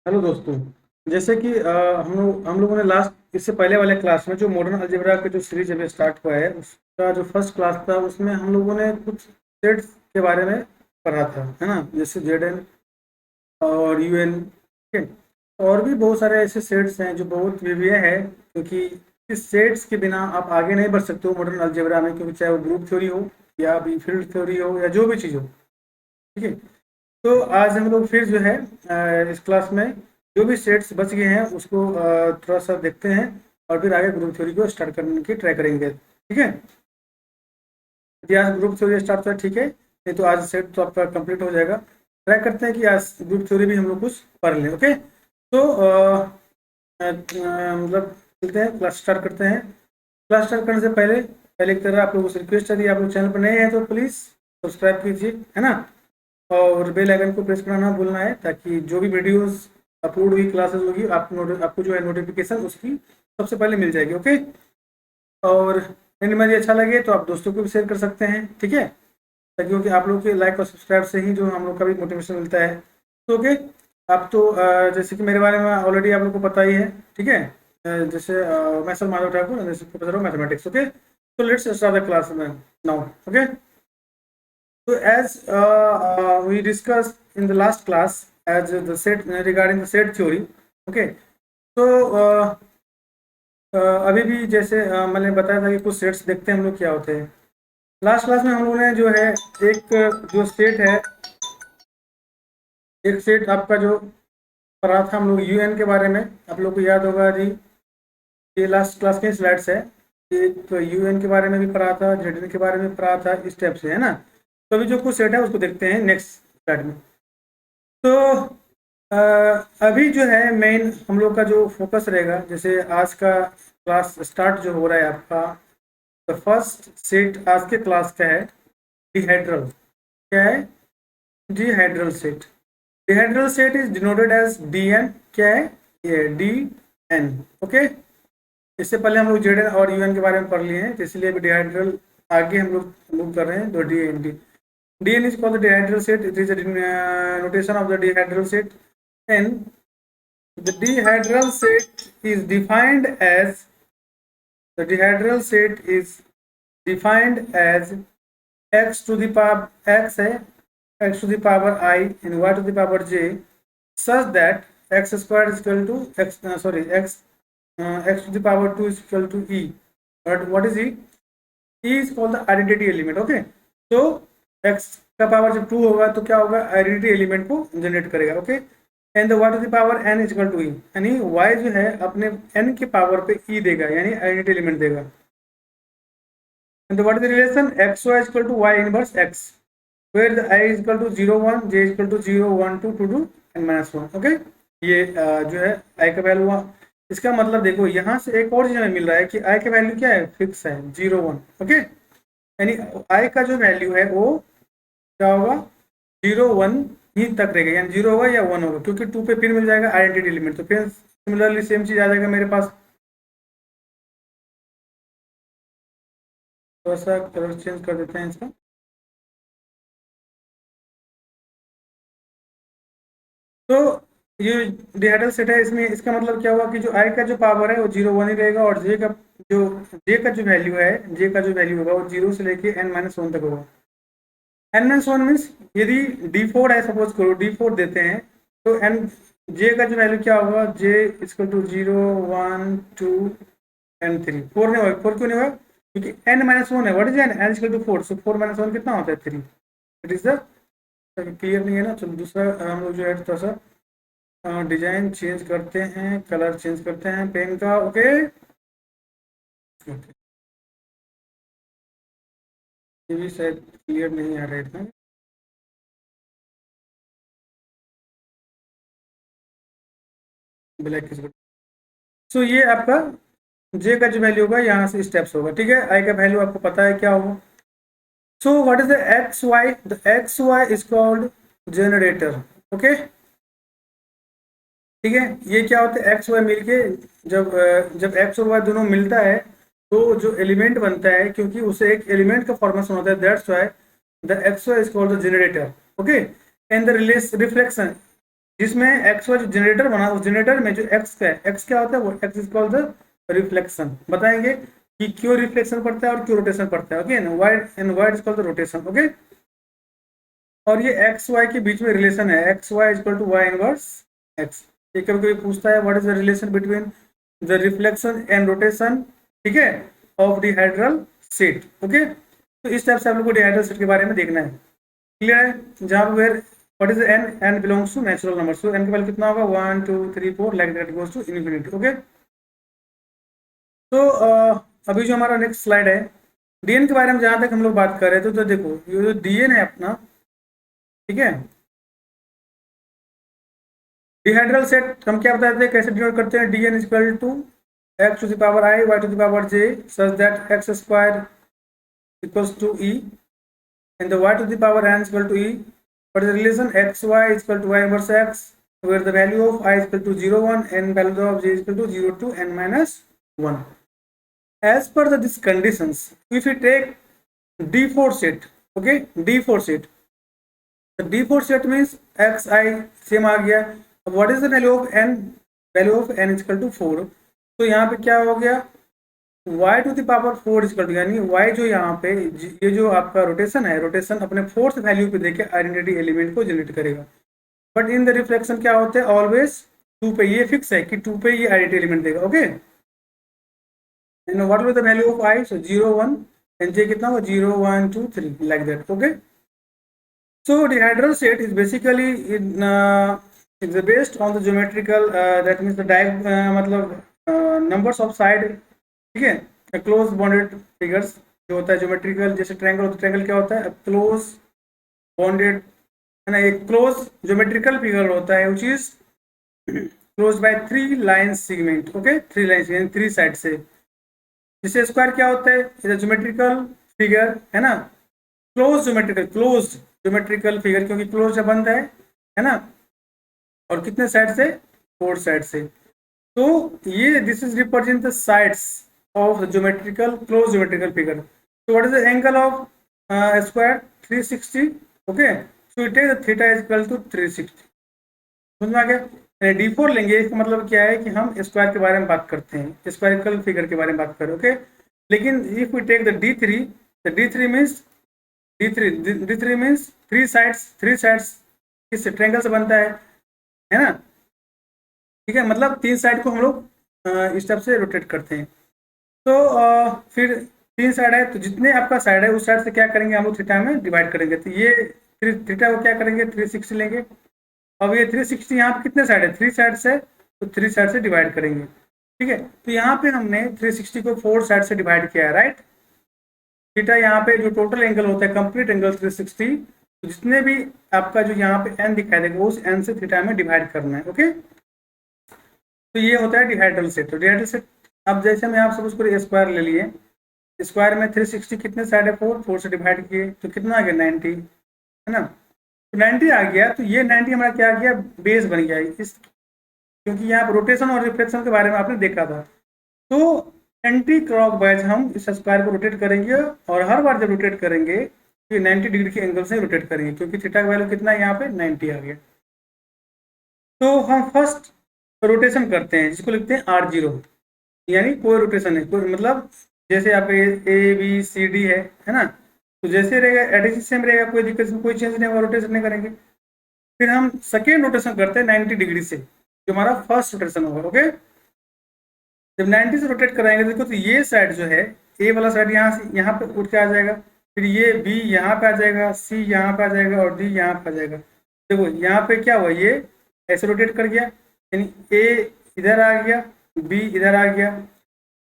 Hello दोस्तों। जैसे कि हम लोगों ने लास्ट इससे पहले वाले क्लास में जो मॉडर्न अलजेब्रा का जो सीरीज अभी स्टार्ट हुआ है उसका जो फर्स्ट क्लास था उसमें हम लोगों ने कुछ सेट्स के बारे में पढ़ा था, है ना। जैसे जेड एन और यू एन, ठीक है। और भी बहुत सारे ऐसे सेट्स हैं जो बहुत विविध है, क्योंकि इस सेट्स के बिना आप आगे नहीं बढ़ सकते हो मॉडर्न अलजेब्रा में, क्योंकि चाहे वो ग्रुप थ्योरी हो या भी फील्ड थ्योरी हो या जो भी चीज़ हो, ठीक है। तो आज हम लोग फिर जो है इस क्लास में जो भी सेट्स बच गए हैं उसको थोड़ा सा देखते हैं और फिर आगे ग्रुप थ्योरी को स्टार्ट करने की ट्राई करेंगे, ठीक है। यदि आज ग्रुप थ्योरी स्टार्ट होता है ठीक है, नहीं तो आज सेट तो आपका कंप्लीट हो जाएगा। ट्राई करते हैं कि आज ग्रुप थ्योरी भी हम लोग कुछ पढ़ लें, ओके। तो मतलब चलते हैं, क्लास स्टार्ट करते हैं। क्लास स्टार्ट करने से पहले पहले की तरह आप लोगों से रिक्वेस्ट है, यदि आप लोग चैनल पर नए हैं तो प्लीज़ सब्सक्राइब कीजिए, है ना। और बेल आइकन को प्रेस करना ना भूलना है, ताकि जो भी वीडियोस अपलोड हुई क्लासेस होगी आपको जो है नोटिफिकेशन उसकी सबसे पहले मिल जाएगी, ओके। और यदि अच्छा लगे तो आप दोस्तों को भी शेयर कर सकते हैं, ठीक है। ताकि क्योंकि आप लोग के लाइक और सब्सक्राइब से ही जो हम लोग का भी मोटिवेशन मिलता है। तो ओके, आप तो जैसे कि मेरे बारे में ऑलरेडी आप लोग को पता ही है, ठीक है। जैसे मैं सर माधव ठाकुर, जैसे प्रोफेसर ऑफ मैथमेटिक्स, ओके। तो let's start the class now, okay. So as we discussed in the last class, as the set regarding the set theory, okay. तो अभी भी जैसे मैंने बताया था कि कुछ सेट्स देखते हैं हम लोग क्या होते हैं। लास्ट क्लास में हम लोगों ने जो है एक जो सेट है, एक सेट आपका जो पढ़ा था हम लोग यूएन के बारे में, आप लोग को याद होगा जी। ये लास्ट क्लास के स्लाइड्स है। एक यूएन के बारे में भी पढ़ा था, जेडन के बारे में पढ़ा था, इस टाइप से, है ना। तो अभी जो कुछ सेट है उसको देखते हैं नेक्स्ट स्लाइड में। तो अभी जो है मेन हम लोग का जो फोकस रहेगा, जैसे आज का क्लास स्टार्ट जो हो रहा है आपका, द फर्स्ट सेट आज के क्लास का है डिहाइड्रल। क्या है? Dihedral set. Dihedral set is denoted as D N. क्या है ये? D N, okay. इससे पहले हम लोग जेड एन और यू एन के बारे में पढ़ लिए हैं, तो इसलिए अभी डिहाइड्रल आगे हम लोग मूव कर रहे हैं। तो D N D DN is called the dihedral set. It is a notation of the dihedral set, and the dihedral set is defined as the dihedral set is defined as x to the power x है, x to the power I and y to the power j, such that x squared is equal to x x to the power 2 is equal to e. But what is e? E is called the identity element, okay. तो x का power जब 2 होगा तो क्या होगा? Identity element को generate करेगा, okay. And the to the power n is equal to E, यानी y जो है अपने n के पावर पे e देगा, यानी आइडेंटिटी एलिमेंट देगा। And what is the relation? x y is equal to y inverse x, where the i is equal to 0 1, j is equal to 0 1 2 2 2 n -1, okay. ये जो है i का value. इसका मतलब देखो यहाँ से एक और चीज हमें मिल रहा है कि i का वैल्यू क्या है? फिक्स है, 0 1, ओके। यानी i का जो वैल्यू है वो क्या होगा? 0 1 ही तक रहेगा, यानी 0 होगा या 1 होगा, क्योंकि 2 पे फिर मिल जाएगा आइडेंटिटी एलिमेंट। तो फिर सिमिलरली सेम चीज आ जाएगा मेरे पास। थोड़ा सा कलर चेंज कर देते हैं इसका। तो ये डिहाइड्रल सेट है, इसमें इसका मतलब क्या हुआ कि जो आई का जो पावर है वो 0 1 ही रहेगा, और जो जे का जो वैल्यू है, जे का जो वैल्यू होगा वो 0 से लेके n-1 तक होगा। n-1 मीन्स यदि d4 है, सपोज करो d4 देते हैं, तो n जे का जो वैल्यू क्या होगा? J equal to 0 1 2 n3। 4 नहीं होगा। 4 क्यों नहीं होगा? क्योंकि n-1 है। What is n? n equal to 4, so 4 -1 कितना होता है? 3। इट इज द क्लियर नहीं है ना। चलो दूसरा हम लोग जो है थोड़ा सा डिजाइन चेंज करते हैं, कलर चेंज करते हैं पेन का, ओके। ये भी शायद क्लियर नहीं आ रहा है इतना। ब्लैक किस। सो ये आपका जे का जो वैल्यू होगा यहाँ से स्टेप्स होगा, ठीक है। आई का वैल्यू आपको पता है क्या होगा। So what is the X Y? The X Y is called generator, okay, ठीक है। ये क्या होता है? एक्स वाई मिलके जब एक्स और वाई दोनों मिलता है तो जो एलिमेंट बनता है, क्योंकि उसे एक एलिमेंट का फॉर्मेशन होता है, that's why the X Y is called the generator, okay. And the reflection जिसमें एक्स वाई जो जनरेटर बना, उस जनरेटर में जो एक्स का है, एक्स क्या होता है, वो x is called the reflection. बताएंगे कि क्यों रिफ्लेक्शन पड़ता है और क्यों रोटेशन पड़ता है। Okay, and Y is called the rotation. Okay, और ये एक्स वाई के बीच में रिलेशन है, X Y is equal to Y inverse X. ये कभी कभी पूछता है what is the relation between the reflection and rotation, ठीक है, ऑफ डिहाइड्रल सीट। ओके, तो इस टाइप से आप लोग को डिहाइड्रल सीट के बारे में देखना है। क्लियर है? जहां where what is N, N belongs to natural number, so N का वैल्यू कितना होगा, 1 2 3 4 like that goes to infinity. Okay, तो अभी जो हमारा नेक्स्ट स्लाइड है, डीएन के बारे में जहां तक हम लोग बात कर रहे थे, तो देखो ये जो डीएन है अपना, ठीक है, डिहाइड्रल सेट हम क्या बताते हैं, कैसे डिनोट करते हैं, DN is equal to X to the power I Y to the power J such that X square equals to E and the y to the power n is equal to e. What is the relation? X y is equal to y inverse x, where the value of I is equal to 0 1 and value of j is equal to 0 to n minus 1. As per these conditions, if we take D4 set, okay, D4 set, the D4 set means x I same आ गया. What is the value of n? Value of n is equal to 4. तो यहाँ पे क्या हो गया, y to the power 4 equal to, यानी y जो यहाँ पे ये जो आपका रोटेशन है, रोटेशन अपने फोर्थ वैल्यू पे देके आइडेंटिटी एलिमेंट को जनरेट करेगा। बट इन द रिफ्लेक्शन क्या होता है, ऑलवेज 2 पे, ये फिक्स है कि 2 पे ये आइडेंटिटी एलिमेंट देगा। Okay, and what will the value of i, so 0 1 and j कितना होगा, 0 1 2 3 like that. Okay, so dihedral set is basically is based on the geometrical, that means the मतलब नंबर्स ऑफ साइड, ठीक है, close bonded figures जो होता है geometrical, जैसे triangle होता है, ट्रायंगल क्या होता है, क्लोज बॉन्डेड, है ना, एक क्लोज ज्योमेट्रिकल फिगर होता है, which is close by 3 line segment. Okay, 3 line यानी 3 साइड से। जैसे स्क्वायर क्या होता है, इधर ज्योमेट्रिकल फिगर, है ना, क्लोज ज्योमेट्रिकल फिगर, क्योंकि क्लोज बंद है ना, और कितने साइड से, 4 साइड से। तो ये this is represent the sides of the closed geometrical figure. So what is the angle of square, 360. Okay, so we take the theta is equal to 360. समझ में आ गया? D4 लेंगे, इसका मतलब क्या है कि हम स्क्वायर के बारे में बात करते हैं, स्क्वायरिकल फिगर के बारे में बात करें। ओके, लेकिन if we take the D3, the D3 means D3 means 3 sides किस ट्रायंगल से बनता है ना, ठीक है, मतलब 3 साइड को हम लोग इस टाइप से रोटेट करते हैं। तो फिर 3 साइड है, तो जितने आपका साइड है उस साइड से क्या करेंगे, हम लोग थीटा में डिवाइड करेंगे। तो ये थीटा को क्या करेंगे, 360 लेंगे। अब ये 360 यहाँ पे कितने साइड है, 3 साइड से, तो 3 साइड से डिवाइड करेंगे। ठीक है, तो यहाँ पे हमने 360 को 4 साइड से डिवाइड किया है, राइट। थीटा यहाँ पे जो टोटल एंगल होता है, कंप्लीट एंगल 360, तो जितने भी आपका जो यहाँ पे एन दिखाई देगा उस एन से थीटा में डिवाइड करना है। ओके, तो ये होता है डिहाइड्रल सेट। तो डिहाइड्रल सेट, अब जैसे मैं आप सपोज करिए स्क्वायर ले लिए, स्क्वायर में 360 कितने साइड है, 4 से डिवाइड किए तो कितना आ गया, 90, है ना। तो 90 आ गया, तो ये 90 हमारा क्या आ गया, बेस बन गया इस, क्योंकि यहाँ रोटेशन और रिफ्लेक्शन के बारे में आपने देखा था। तो एंटी क्लॉकवाइज हम इस स्क्वायर को रोटेट करेंगे, और हर बार जब रोटेट करेंगे तो 90 डिग्री के एंगल से रोटेट करेंगे, क्योंकि थीटा का वैल्यू कितना है यहाँ पे, 90 आ गया। तो हम फर्स्ट रोटेशन करते हैं, जिसको लिखते हैं R0, यानी कोई रोटेशन है, कोई मतलब जैसे आप ए बी सी डी है ना, तो जैसे रहेगा एडिशन सेम रहेगा, कोई दिक्कत कोई चेंज नहीं होगा, रोटेशन नहीं करेंगे। फिर हम सेकेंड रोटेशन करते हैं 90 डिग्री से, जो हमारा फर्स्ट रोटेशन होगा। ओके, जब 90 से रोटेट कराएंगे, देखो तो ये साइड जो है, ए वाला साइड यहाँ से यहाँ पे उठ के आ जाएगा, फिर ये बी यहाँ पे आ जाएगा, सी यहाँ पे आ जाएगा, और डी यहाँ पे आ जाएगा। देखो यहाँ पे क्या हुआ, ये ऐसे रोटेट कर गया, यानी ए इधर आ गया, बी इधर आ गया।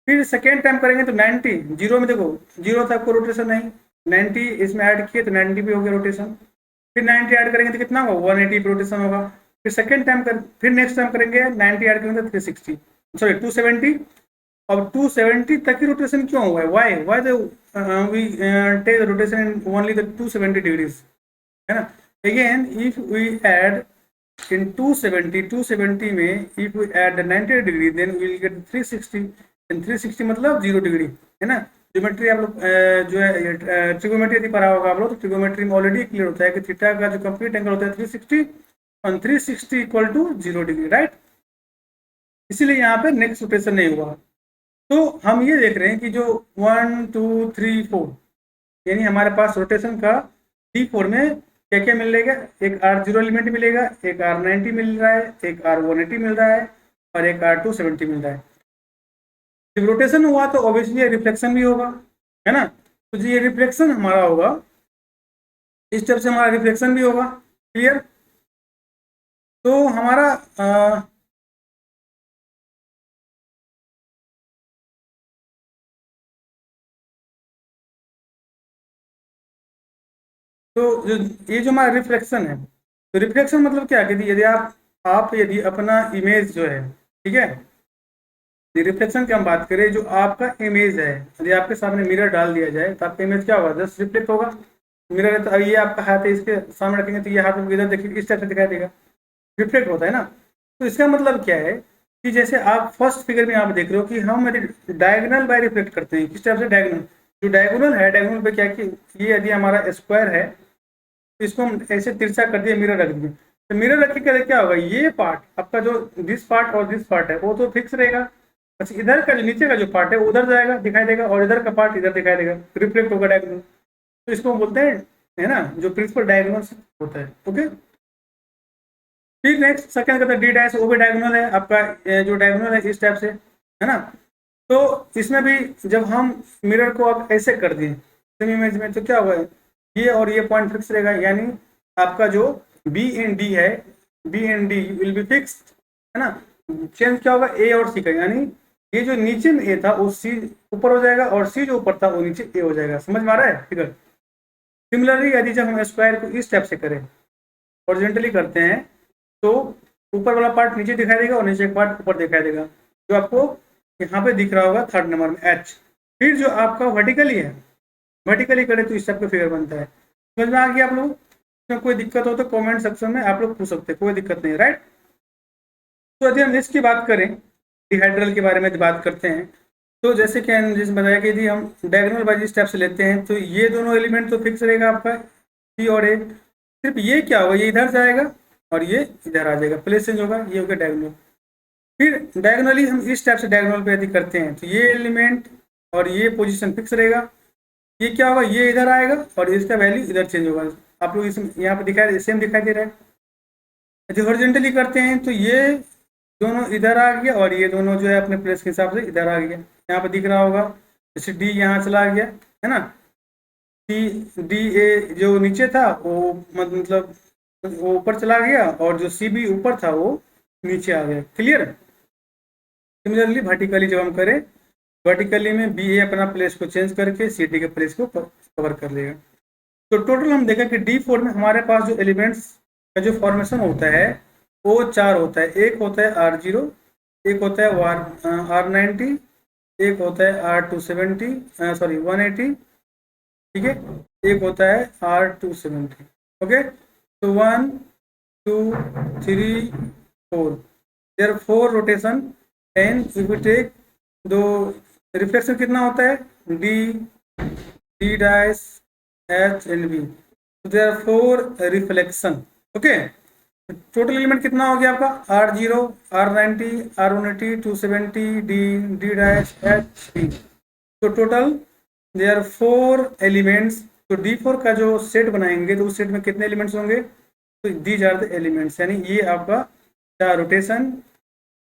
फिर सेकेंड टाइम करेंगे तो 90 जीरो में, देखो जीरो था, कोई रोटेशन नहीं, 90 इसमें ऐड किए तो 90 भी हो गया रोटेशन। फिर 90 ऐड करेंगे तो कितना होगा, 180 पे रोटेशन होगा। फिर सेकेंड टाइम फिर नेक्स्ट टाइम करेंगे 90 ऐड करेंगे तो 360, सॉरी 270। अब 270 तक ही रोटेशन क्यों हुआ है, why the we take the rotation only the 270 degrees, है ना। Again if we add in 270 में if we add 90 degree then we will get 360, and 360 मतलब 0 डिग्री, है ना। ज्योमेट्री आप लोग जो है ट्रिगोमेट्री यदि पढ़ा होगा आप लोग, तो ट्रिगोमेट्री में ऑलरेडी क्लियर होता है कि थीटा का जो कंप्लीट एंगल होता है 360, on 360 equal to 0 degree, right. इसीलिए यहाँ पे नेक्स्ट रोटेशन नहीं हुआ। तो हम ये देख रहे हैं कि जो 1 2 3 4 यानी हमारे पास रोटेशन का D4 में क्या क्या मिलेगा, एक R0 एलिमेंट मिलेगा, एक R90 मिल रहा है, एक R180 मिल रहा है और एक R270 मिल रहा है। जब रोटेशन हुआ तो ऑब्वियसली रिफ्लेक्शन भी होगा, है ना। तो जो ये रिफ्लेक्शन हमारा होगा, इस तरफ से हमारा रिफ्लेक्शन भी होगा, क्लियर। तो हमारा तो ये जो हमारा रिफ्लेक्शन है, तो रिफ्लेक्शन मतलब क्या है कि यदि आप यदि अपना इमेज जो है, ठीक है, रिफ्लेक्शन की हम बात करें, जो आपका इमेज है, यदि आपके सामने मिरर डाल दिया जाए तो आपका इमेज क्या होगा, जस्ट रिफ्लेक्ट होगा। मिरर है तो अब ये आपका हाथ है, इसके सामने रखेंगे तो ये हाथ इधर देखिए इस टाइप से दिखाई देगा, रिफ्लेक्ट होता है ना। तो इसका मतलब क्या है कि जैसे आप फर्स्ट फिगर में आप देख रहे हो कि हम यदि डायगोनल बाय रिफ्लेक्ट करते हैं, किस टाइप से, डायगोनल। जो डायगोनल है, डायगोनल पे क्या कि ये यदि हमारा स्क्वायर है तो इसको हम ऐसे तिरछा कर दिए, मिरर रख दिए, तो मिरर रख के क्या होगा, ये पार्ट आपका जो दिस पार्ट और दिस पार्ट है वो तो फिक्स रहेगा। अच्छा, इधर का जो नीचे का जो पार्ट है उधर जाएगा, दिखाई देगा, और इधर का पार्ट इधर दिखाई देगा, रिफ्लेक्ट होगा डायगोनल। तो इसको हम बोलते हैं, है ना, जो प्रिंसिपल डायगोनल होता है। ओके, फिर नेक्स्ट सेकंड का डी डैश, वो भी डायगोनल है आपका, जो डायगोनल है इस टाइप से, है ना। तो इसमें भी जब हम मिरर को अब ऐसे कर दिए सेम इमेज में, तो क्या होगा, ये और ये पॉइंट फिक्स रहेगा, यानी आपका जो बी एंड डी है, B and D will be fixed, है ना। चेंज क्या होगा, ए और सी का, यानी ये जो नीचे में ए था वो सी ऊपर हो जाएगा और सी जो ऊपर था वो नीचे ए हो जाएगा। समझ में आ रहा है फिगर। सिमिलरली यदि जब हम स्क्वायर को इस टाइप से करें, हॉरिजॉन्टली करते हैं, तो ऊपर वाला पार्ट नीचे दिखाई देगा और नीचे का पार्ट ऊपर दिखाई देगा, जो आपको यहाँ पे दिख रहा होगा थर्ड नंबर में एच। फिर जो आपका वर्टिकली है, वर्टिकली करे तो इस टाइप का फिगर बनता है। समझ में आ गया आप लोग। इसमें कोई दिक्कत हो तो कमेंट सेक्शन में आप लोग पूछ सकते हैं, कोई दिक्कत नहीं, राइट। तो यदि हम इसकी बात करें, डिहाइड्रल के बारे में बात करते हैं, तो जैसे कि जैसे बताया कि यदि हम डायगोनल बाई इस टाइप से लेते हैं तो ये दोनों एलिमेंट तो फिक्स रहेगा आपका, सी और ए। सिर्फ ये क्या होगा, ये इधर जाएगा और ये इधर आ जाएगा, प्लेस चेंज होगा, ये हो गया डायगोनल। फिर डायगोनली हम इस टाइप से डायगोनल पे यदि करते हैं तो ये एलिमेंट और ये पोजीशन फिक्स रहेगा, ये क्या होगा, ये इधर आएगा और इसका वैल्यू इधर चेंज होगा। आप लोग इस यहाँ पे दिखाई सेम दिखाई दे रहा है। यदि हॉरिजॉन्टली करते हैं तो ये दोनों इधर आ गया और ये दोनों जो है अपने प्लेस के हिसाब से इधर आ गया। यहाँ पे दिख रहा होगा, जैसे डी यहाँ चला गया, है ना, डी ए जो नीचे था वो मतलब वो ऊपर चला गया और जो सी बी ऊपर था वो नीचे आ गया। क्लियर। सिमिलरली वर्टिकली जब हम करें, वर्टिकली में बी ए अपना प्लेस को चेंज करके सी डी के प्लेस को कवर कर लेगा। तो टोटल हम देखा कि D4 में हमारे पास जो एलिमेंट्स का जो फॉर्मेशन होता है वो 4 होता है। एक होता है R0, एक होता है R90, एक होता है R270, सॉरी 180, ठीक है, एक होता है R270। ओके, तो 1 2 3 4, there 4 rotation, and if you take दो रिफ्लेक्शन कितना होता है, D dash H and B, there 4 reflection. Okay, total element कितना हो गया आपका, R0, R90, R180, 270, D dash H B. तो टोटल देयर 4 एलिमेंट्स। तो D4 का जो सेट बनाएंगे तो उस सेट में कितने एलिमेंट्स होंगे, तो दीज आर द एलिमेंट्स, यानी ये आपका 4 रोटेशन,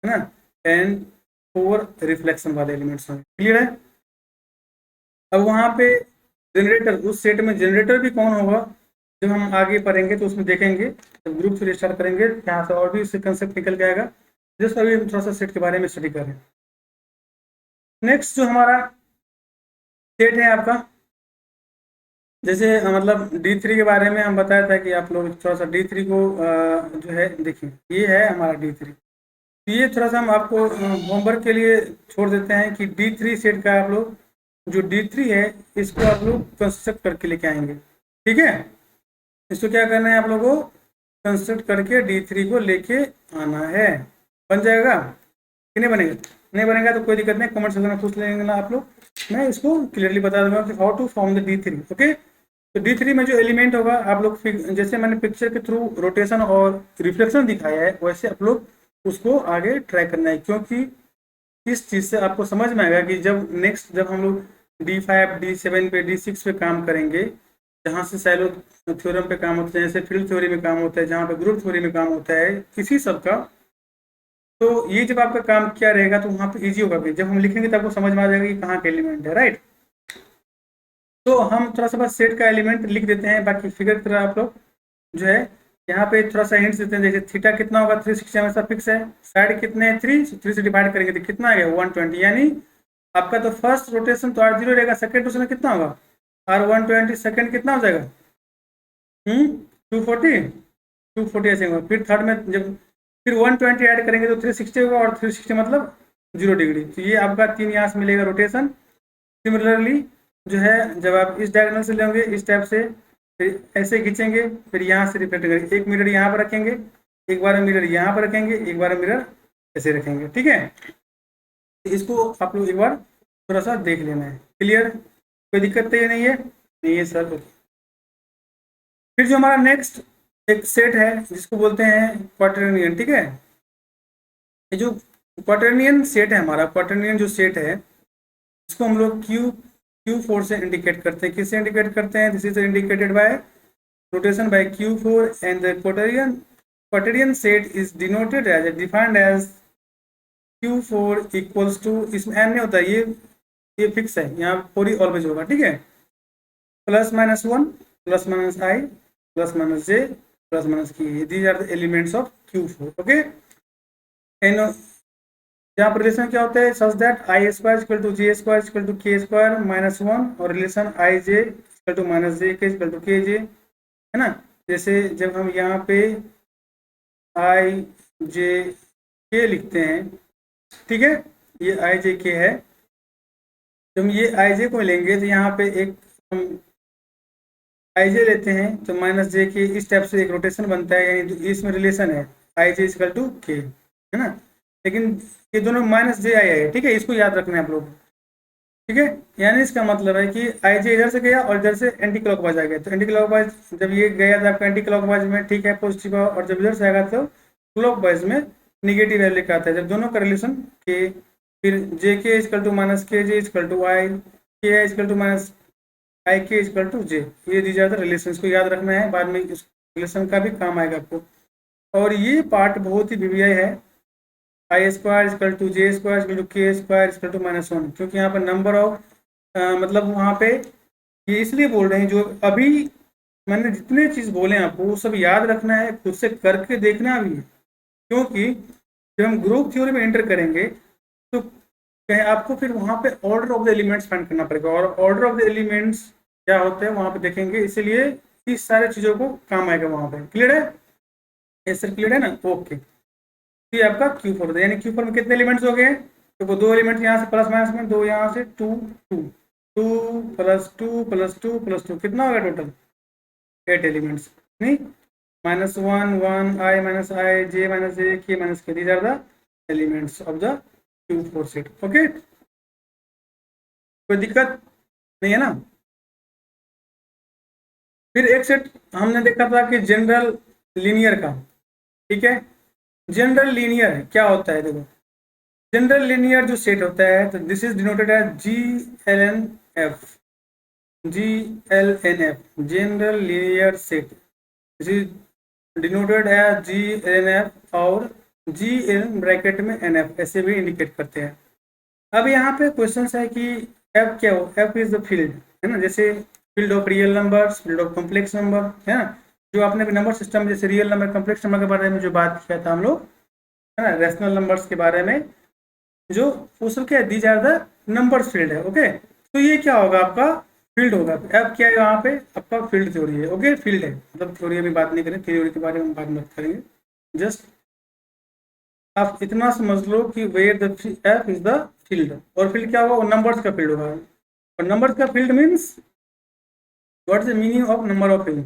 है ना, एंड 4 रिफ्लेक्शन वाले एलिमेंट्स होंगे। क्लियर है। अब वहाँ पे जनरेटर, उस सेट में जनरेटर भी कौन होगा, जब हम आगे पढ़ेंगे तो उसमें देखेंगे, जब ग्रुप से स्टार्ट करेंगे यहाँ से और भी इससे कंसेप्ट निकल के आएगा। जस्ट अभी हम थोड़ा सा सेट के बारे में स्टडी करें। नेक्स्ट जो हमारा सेट है आपका, जैसे मतलब D3 के बारे में हम बताया था कि आप लोग थोड़ा सा D3 को जो है देखिए, ये है हमारा D3। ये थोड़ा सा हम आपको होमवर्क के लिए छोड़ देते हैं कि D3 सेट का आप लोग जो D3 है इसको आप लोग कंस्ट्रक्ट करके लेके आएंगे। ठीक है, इसको क्या करना है आप लोगों को, कंस्ट्रक्ट करके D3 को लेके आना है। बन जाएगा कि नहीं बनेगा, नहीं बनेगा तो कोई दिक्कत नहीं, कमेंट सेक्शन में पूछ लेंगे ना आप लोग, मैं इसको क्लियरली बता दूंगा कि how to form the D3। Okay, तो D3 में जो एलिमेंट होगा आप लोग जैसे मैंने पिक्चर के थ्रू रोटेशन और रिफ्लेक्शन दिखाया है वैसे आप लोग उसको आगे ट्राई करना है, क्योंकि इस चीज़ से आपको समझ में आएगा कि जब हम लोग D5 D7 पे D6 पे काम करेंगे, जहाँ से सैलो थ्योरम पे काम होता है, जैसे फील्ड थ्योरी में काम होता है, जहाँ पे ग्रुप थ्योरी में काम होता है, किसी सब का, तो ये जब आपका काम क्या रहेगा तो वहाँ पे इजी होगा कि जब हम लिखेंगे तो आपको समझ में आ जाएगा कि कहाँ का एलिमेंट है, राइट। तो हम थोड़ा सा बस सेट का एलिमेंट लिख देते हैं, बाकी फिगर की तरह आप लोग जो है यहाँ पे थोड़ा सा हिंट्स देते हैं। जैसे थीटा कितना होगा 360 हमेशा फिक्स है, साइड कितने हैं 3 से डिवाइड करेंगे तो कितना आ गया 120, यानी आपका तो फर्स्ट रोटेशन तो R0 रहेगा, सेकंड रोटेशन कितना होगा R120, सेकंड कितना हो जाएगा 240, 240 ऐसे होगा। फिर थर्ड में जब फिर 120 ऐड करेंगे तो 360 होगा, और 360 मतलब 0 डिग्री, तो ये आपका 3 यहाँ से मिलेगा रोटेशन। सिमिलरली जो है जब आप इस डायगोनल से लेंगे इस टाइप से, फिर ऐसे खींचेंगे, फिर यहाँ से रिफ्लेक्ट करेंगे, एक मिरर यहाँ पर रखेंगे, एक बार मिरर यहाँ पर रखेंगे, एक बार मिरर ऐसे रखेंगे, ठीक है। इसको आप लोग एक बार थोड़ा सा देख लेना है, क्लियर, कोई दिक्कत तो ये नहीं है, नहीं है सर। फिर जो हमारा नेक्स्ट एक सेट है जिसको बोलते हैं क्वार्टरनियन, ठीक है। ये जो क्वार्टरनियन सेट है हमारा, क्वार्टरनियन जो सेट है इसको हम लोग Q4 से इंडिकेट करते हैं। किससे इंडिकेट करते हैं? This is indicated by rotation by Q4 and the quaternion set is denoted as defined as Q4 equals to, इसमें n नहीं होता, ये फिक्स है, यहाँ पूरी ऑलवेज होगा, ठीक है, +-1 +-i +-j +-k, these are the elements of Q4, okay। and यहाँ पर रिलेशन क्या होता है, such that I² = J² = K² -1, और रिलेशन IJ = -JK = KJ, है ना। जैसे जब हम यहाँ पे IJK लिखते हैं, ठीक है, ये IJK है, जब ये IJ को लेंगे तो यहाँ पे एक हम IJ लेते हैं तो -JK इस टाइप से एक रोटेशन बनता है, यानी इसमें रिलेशन है IJ = K, है ना। लेकिन ये दोनों -JI है, ठीक है, इसको याद रखना है आप लोग, ठीक है। यानी इसका मतलब है कि IJ इधर से गया और इधर से एंटी क्लॉकवाइज आ गया, तो एंटी क्लॉकवाइज जब ये गया था आपका एंटी क्लॉकवाइज में, ठीक है, पॉजिटिव, और जब इधर से आएगा तो क्लॉकवाइज में निगेटिव वैल्यू का आता है, जब दोनों का रिलेशन K, फिर JK = -KJ = I, KI = -IK = J, ये दी जाता है रिलेशन, को याद रखना है, बाद में इस रिलेशन का भी काम आएगा आपको। और ये पार्ट बहुत ही वीवीआई है, I² = J² = K² = -1, क्योंकि यहाँ पर नंबर ऑफ मतलब वहाँ पे ये इसलिए बोल रहे हैं, जो अभी मैंने जितने चीज़ बोले आपको वो सब याद रखना है, खुद से करके देखना भी है, क्योंकि जब हम ग्रुप थ्योरी में एंटर करेंगे तो कहीं आपको फिर वहाँ पे order of the elements find करना पड़ेगा, और ऑर्डर ऑफ द एलिमेंट्स क्या होते हैं वहाँ पे देखेंगे, इसलिए इस सारे चीज़ों को काम आएगा वहाँ पे। क्लियर है? ये सर क्लियर है ना? ओके। ये आपका Q4 होता है, यानी Q4 में कितने एलिमेंट्स हो गए, तो वो 2 एलिमेंट्स यहाँ से प्लस माइनस में, 2 यहाँ से 2 2 2 +2 +2 +2 कितना होगा टोटल 8 एलिमेंट्स, नहीं, -1 1 I -I J -J K -K, these are the elements of the Q4 set, okay. कोई दिक्कत नहीं है ना। फिर एक सेट हमने देखा था कि जनरल लीनियर का, ठीक है। जनरल लीनियर क्या होता है, देखो जनरल लीनियर जो सेट होता है तो this is denoted as GLNF, general linear set, this is denoted as GLNF, और GL ब्रैकेट में NF ऐसे भी इंडिकेट करते हैं। अब यहाँ पे क्वेश्चन है कि F क्या हो, F इज द फील्ड, है ना, जैसे field of real numbers, field of complex number, है ना, जो आपने भी नंबर सिस्टम जैसे रियल नंबर कॉम्प्लेक्स नंबर के बारे में जो बात किया था हम लोग, है ना, रैशनल नंबर्स के बारे में, जो वो सब क्या है, these are the numbers field है, ओके। तो ये क्या होगा, आपका फील्ड होगा। अब क्या है यहाँ पे आपका फील्ड थ्योरी है, ओके, फील्ड है, मतलब थ्योरी अभी बात नहीं करें, थ्योरी के बारे में बात मत करेंगे, जस्ट आप इतना समझ लो कि where the F is the field, और फील्ड क्या होगा, वो नंबर्स का फील्ड होगा, और नंबर्स का field means what is the meaning of number of field.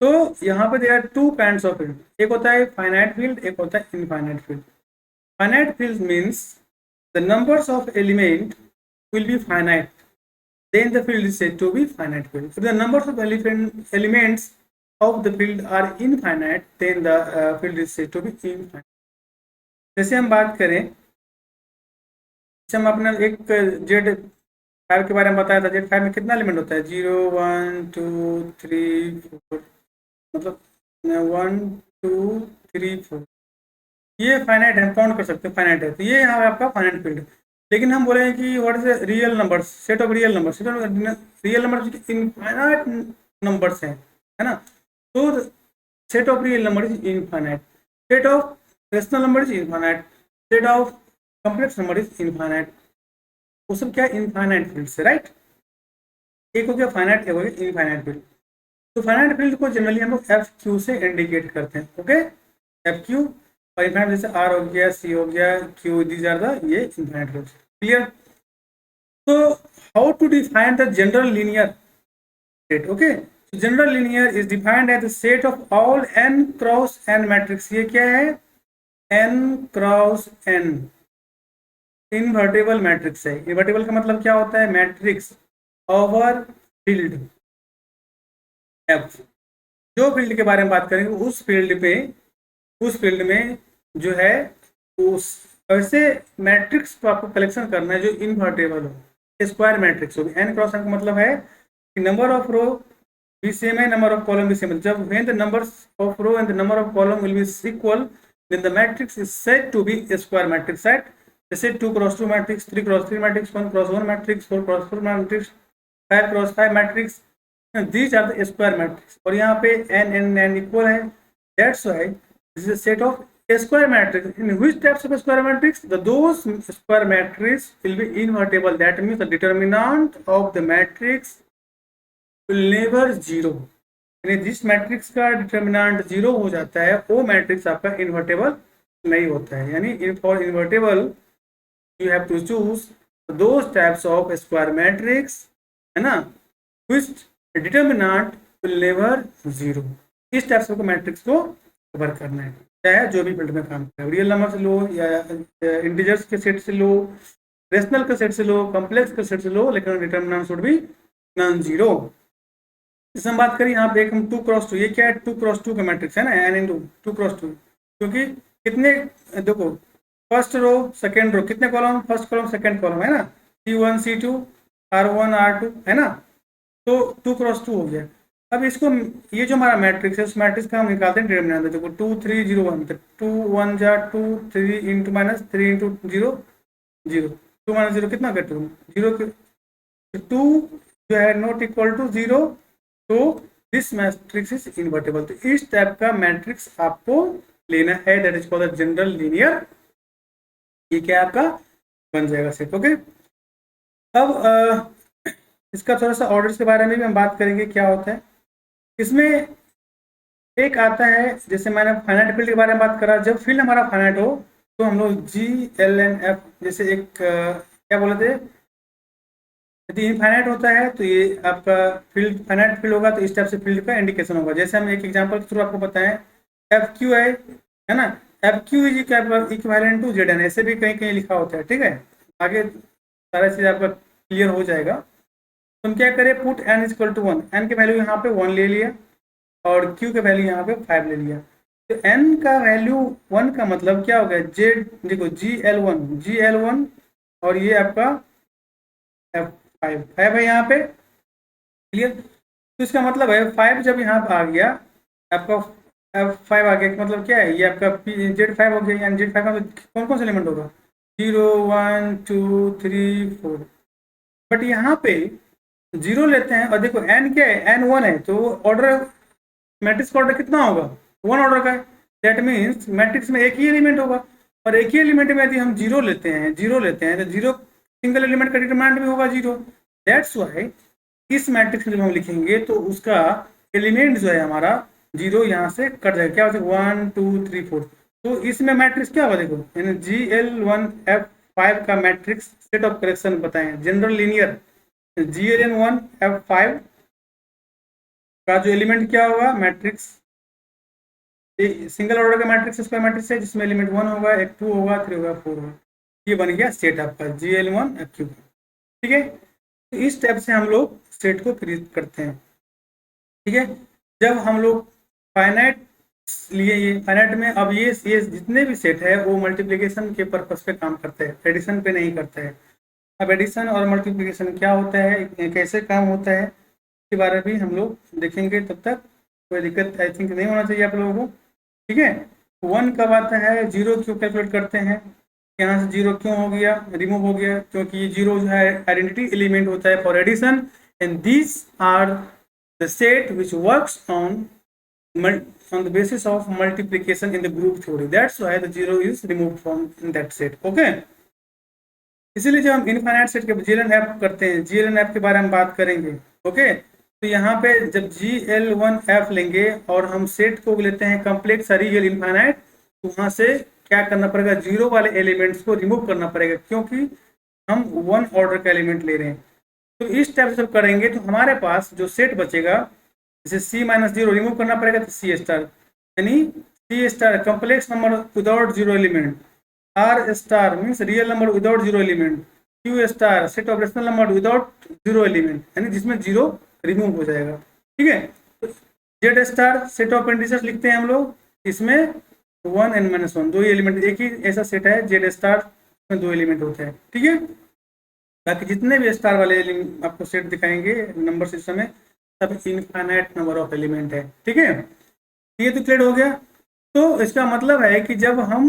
तो यहाँ पे there are 2 kinds of field, एक होता है फाइनाइट फील्ड, एक होता है infinite field. Finite field means the numbers of element will be finite, then the field is said to be finite field. If the numbers of elements of the field are infinite, then the field is said to be infinite. जैसे हम बात करें, हम अपने एक Z five के बारे में बताया था, जेड फाइव में कितना एलिमेंट होता है, 0 1 2 3 4, मतलब 1 2 3 4, ये फाइनाइट है, काउंट कर सकते हैं, फाइनाइट है, तो ये यहाँ आपका फाइनाइट फील्ड है। लेकिन हम बोलेंगे कि what is real numbers, set of real numbers, real numbers infinite numbers हैं, है ना, तो set of real number is infinite, set of rational number is infinite, set of complex number is infinite, वो सब क्या इनफाइनाइट फील्ड से, right. एक हो गया फाइनाइट, एक हो गया इनफाइनाइट फील्ड। तो फाइनाइट फील्ड को जनरली हम लोग एफ क्यू से इंडिकेट करते हैं, ओके, एफ क्यू, और इनफाइनाइट जैसे आर हो गया, सी हो गया, क्यू, दीज आर द ये इनफाइनाइट फील्ड, क्लियर। तो how to define the general linear set, okay, general linear is defined as the set of all n cross n matrix, ये क्या है, n cross n invertible matrix है। Invertible का मतलब क्या होता है, मैट्रिक्स ओवर फील्ड एफ, जो फील्ड के बारे में बात करेंगे उस फील्ड में जो है उस ऐसे मैट्रिक्स को आपको कलेक्शन करना है जो इन्वर्टेबल हो, स्क्वायर मैट्रिक्स हो। एन क्रॉस एन का मतलब है कि नंबर ऑफ रो भी सेम है, नंबर ऑफ कॉलम भी सेम है। जब when the numbers of row and the number of column will be equal, then the matrix is said to be square matrix set. जैसे 2 cross 2 matrix, 3 cross 3 matrix, 1 cross 1 matrix, 4 cross 4 matrix, 5 cross 5 matrix, these are the square matrix। और यहाँ पे n equal है, that's why this is a set of square matrix। in which types of square matrix, those square matrix will be invertible, that means the determinant of the matrix will never zero, यानी जिस matrix का determinant zero हो जाता है वो matrix आपका invertible नहीं होता है। यानी for invertible you have to choose those types of square matrix, है ना, which determinant will never zero. इस टाइप से मैट्रिक्स को कवर करना है, चाहे जो भी फील्ड में काम करें, रियल नंबर से लो या इंटीजर्स के सेट से लो, रेशनल के सेट से लो, कॉम्प्लेक्स के सेट से लो, लेकिन determinant should be non zero. इस हम बात करें यहाँ पे एक हम 2 क्रॉस 2, ये क्या है, 2 क्रॉस 2 का मैट्रिक्स है ना, n इंटू 2 क्रॉस 2, क्योंकि कितने, देखो फर्स्ट रो सेकेंड रो, कितने column, first column second column, है ना, C1 C2 R1 R2, है ना, तो 2 क्रॉस 2 हो गया। अब इसको, ये जो हमारा मैट्रिक्स है उस मैट्रिक्स का हम निकालते हैं डिटर्मिनेंट, देखो 2 3 0 1, तो 2 1 जा 2, 3 इंटू माइनस 3 इंटू 0 0, 2 माइनस 0 कितना कर 2 0, 2 जो है नॉट इक्वल टू 0, तो दिस मैट्रिक्स इज इन्वर्टेबल। तो इस टाइप का मैट्रिक्स आपको लेना है, that is called general linear, ये क्या आपका बन जाएगा सेट, ओके। अब इसका थोड़ा सा ऑर्डर्स के बारे में भी हम बात करेंगे, क्या होता है इसमें। एक आता है, जैसे मैंने फाइनाइट फील्ड के बारे में बात करा, जब फील्ड हमारा फाइनाइट हो तो हम लोग GLNF, जैसे एक क्या बोले थे, यदि इनफाइनाइट होता है तो ये आपका फील्ड फाइनाइट फील्ड होगा, तो इस टाइप से फील्ड का इंडिकेशन होगा। जैसे हम एक एग्जांपल के थ्रू आपको बताएं, FQ है ना, FQ is equivalent to ZN, ऐसे भी कहीं कहीं लिखा होता है, ठीक है, आगे सारा चीज़ आपका क्लियर हो जाएगा। तो हम क्या करें, put n is equal to 1, n के वैल्यू यहाँ पे 1 ले लिया और q के वैल्यू यहाँ पे 5 ले लिया। तो n का वैल्यू 1 का मतलब क्या हो गया, z, देखो GL1 और ये आपका F5 है यहाँ पे, क्लियर। तो इसका मतलब है 5 जब यहाँ पे आ गया आपका F5 आ गया, मतलब क्या है, ये आपका Z5 हो गया, यानी Z5 में कौन कौन सा एलिमेंट होगा, 0 1 2 3 4, बट यहाँ पे 0 लेते हैं और देखो n क्या है, n 1 है, तो ऑर्डर मैट्रिक्स का ऑर्डर कितना होगा, 1 ऑर्डर का है। दैट मीन्स मैट्रिक्स में एक ही एलिमेंट होगा, और एक ही एलिमेंट में यदि हम 0 लेते हैं तो 0 सिंगल एलिमेंट का डिटरमिनेंट भी होगा 0। दैट्स वाई इस मैट्रिक्स में जब हम लिखेंगे तो उसका एलिमेंट जो है हमारा 0 यहाँ से कट जाएगा, क्या होता है 1 2 3 4। तो इसमें मैट्रिक्स क्या होगा, देखो यानी GL1F5 का मैट्रिक्स सेट ऑफ करेक्शन बताएं, जनरल लीनियर GLN1F5 का जो एलिमेंट क्या होगा, मैट्रिक्स सिंगल ऑर्डर का मैट्रिक्स स्क्वायर मैट्रिक्स है, जिसमें एलिमेंट 1 होगा, एक 2 होगा, 3 होगा, 4 होगा, ये बन गया सेट आपका GL1F5, ठीक है। तो इस स्टेप से हम लोग सेट को क्रिएट करते हैं। ठीक है, जब हम लोग फाइनाइट लिए, ये फाइनाइट में अब ये जितने भी सेट है वो मल्टीप्लिकेशन के पर्पस पे काम करते हैं, एडिशन पे नहीं करते हैं। अब एडिशन और मल्टीप्लिकेशन क्या होता है, कैसे काम होता है, इसके बारे में भी हम लोग देखेंगे। तब तक कोई दिक्कत आई थिंक नहीं होना चाहिए आप लोगों को। ठीक है, 1 कब आता है, 0 क्यों कैलकुलेट करते हैं, यहाँ से 0 क्यों हो गया, रिमूव हो गया, क्योंकि ये 0 जो है आइडेंटिटी एलिमेंट होता है for addition, and these are the set which works on the basis of multiplication in the group theory. That's why the 0 is removed from in that set. Okay, इसीलिए जब हम इनफाइनाइट सेट के GLN-F करते हैं, GLN-F के बारे में बात करेंगे। ओके, तो यहाँ पे जब GL1F लेंगे और हम सेट को लेते हैं कम्प्लेक्स रियल इनफाइनाइट, तो वहां से क्या करना पड़ेगा, 0 वाले एलिमेंट्स को रिमूव करना पड़ेगा, क्योंकि हम 1 ऑर्डर का एलिमेंट ले रहे हैं। तो इस टाइप से जब करेंगे तो हमारे पास जो सेट बचेगा, जैसे C-0 रिमूव करना पड़ेगा तो C*, यानी C* complex number without 0 element, R* means real number without 0 element, Q* set of rational number without 0 element, यानी जिसमें 0 रिमूव हो जाएगा। ठीक है, Z* सेट ऑफ इंटीजर्स लिखते हैं हम लोग, इसमें 1 n - 1 दो ही एलिमेंट, एक ही ऐसा सेट है Z* में 2 एलिमेंट होते हैं। ठीक है, बाकी जितने भी स्टार वाले आपको सेट दिखाएंगे नंबर सिस्टम में, सब इनफाइनाइट नंबर ऑफ एलिमेंट है। ठीक है, ये तो क्लियर हो गया। तो इसका मतलब है कि जब हम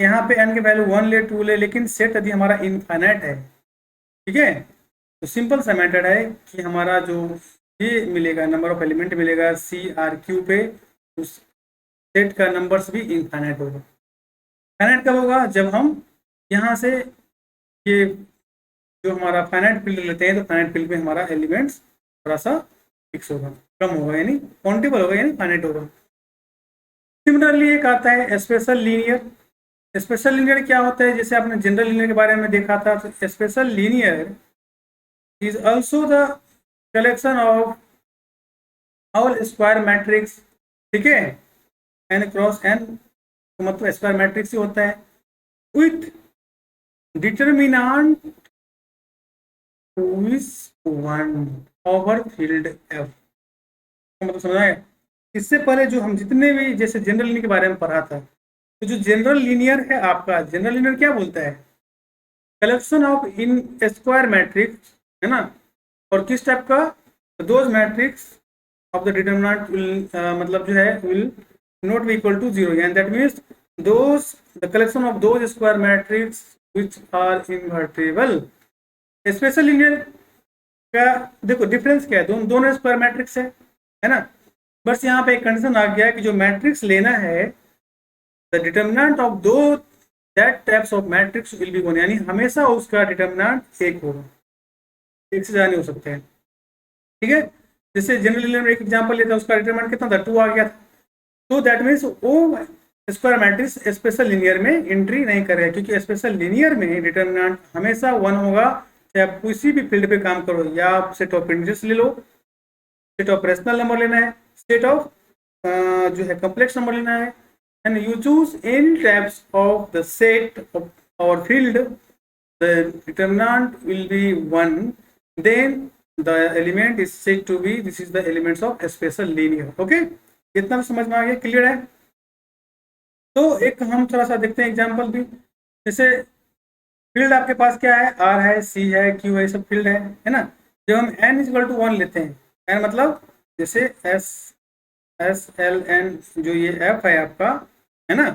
यहाँ पे n के वैल्यू 1 ले 2 ले, लेकिन सेट यदि हमारा इनफाइनाइट है, ठीक है, तो सिंपल सा मेथड है कि हमारा जो ये मिलेगा नंबर ऑफ एलिमेंट मिलेगा CRQ पे, उस सेट का नंबर्स भी इनफाइनाइट होगा। फाइनाइट कब होगा, जब हम यहाँ से ये जो हमारा फाइनाइट फील्ड लेते हैं, तो फाइनाइट फील्ड में हमारा एलिमेंट्स थोड़ा सा फिक्स होगा, कम होगा, यानी काउंटेबल होगा, यानी फाइनाइट होगा। सिमिलरली एक आता है स्पेशल लीनियर। स्पेशल लीनियर क्या होता है, जैसे आपने जनरल लीनियर के बारे में देखा था, तो special linear is also the collection of all square matrix. ठीक है, n क्रॉस n, तो मतलब स्क्वायर मैट्रिक्स ही होता है, with determinant is 1 over field f। मतलब समझ आया। इससे पहले जो हम जितने भी जैसे जनरल लीनियर के बारे में पढ़ा था, तो जो जनरल लीनियर है आपका, जनरल लीनियर क्या बोलता है, collection of N square matrix, है ना, और किस टाइप का, those matrix of the determinant will मतलब जो है will not be equal to 0, and that means those the collection of those square matrix which are invertible. Special linear का देखो डिफरेंस क्या है, दोनों स्क्वायर मैट्रिक्स है ना, बस यहाँ पे एक कंडीशन आ गया कि जो मैट्रिक्स लेना है, द डिटर्मिनेंट ऑफ दो that types of matrix will be 1, यानी हमेशा उसका डिटर्मिनेंट 1 होगा, एक से ज्यादा नहीं हो सकते हैं। ठीक है, जैसे जनरल लीनियर में एक एग्जांपल लेता है, उसका डिटर्मिनेंट कितना था, 2 आ गया था, तो दैट मीन्स वो स्क्वायर मैट्रिक्स स्पेशल लीनियर में एंट्री नहीं करेगा, क्योंकि स्पेशल लीनियर में डिटर्मिनेंट हमेशा 1 होगा, चाहे आप किसी भी फील्ड पे काम करो, या आप सेट ऑफ इंटीजर्स ले लो, सेट ऑफ रेशनल नंबर लेना है, सेट ऑफ जो है कॉम्प्लेक्स नंबर लेना है, and you choose any types of the set of और field, the determinant will be 1, then the element is said to be, this is the elements of special linear. Okay, इतना तो समझ में आ गया, clear है। तो एक हम थोड़ा सा देखते हैं एग्जांपल भी, जैसे फील्ड आपके पास क्या है, R है, C है, Q है, सब फील्ड है ना। जब हम n = 1 लेते हैं, n मतलब जैसे S L N जो ये F है आपका, है ना,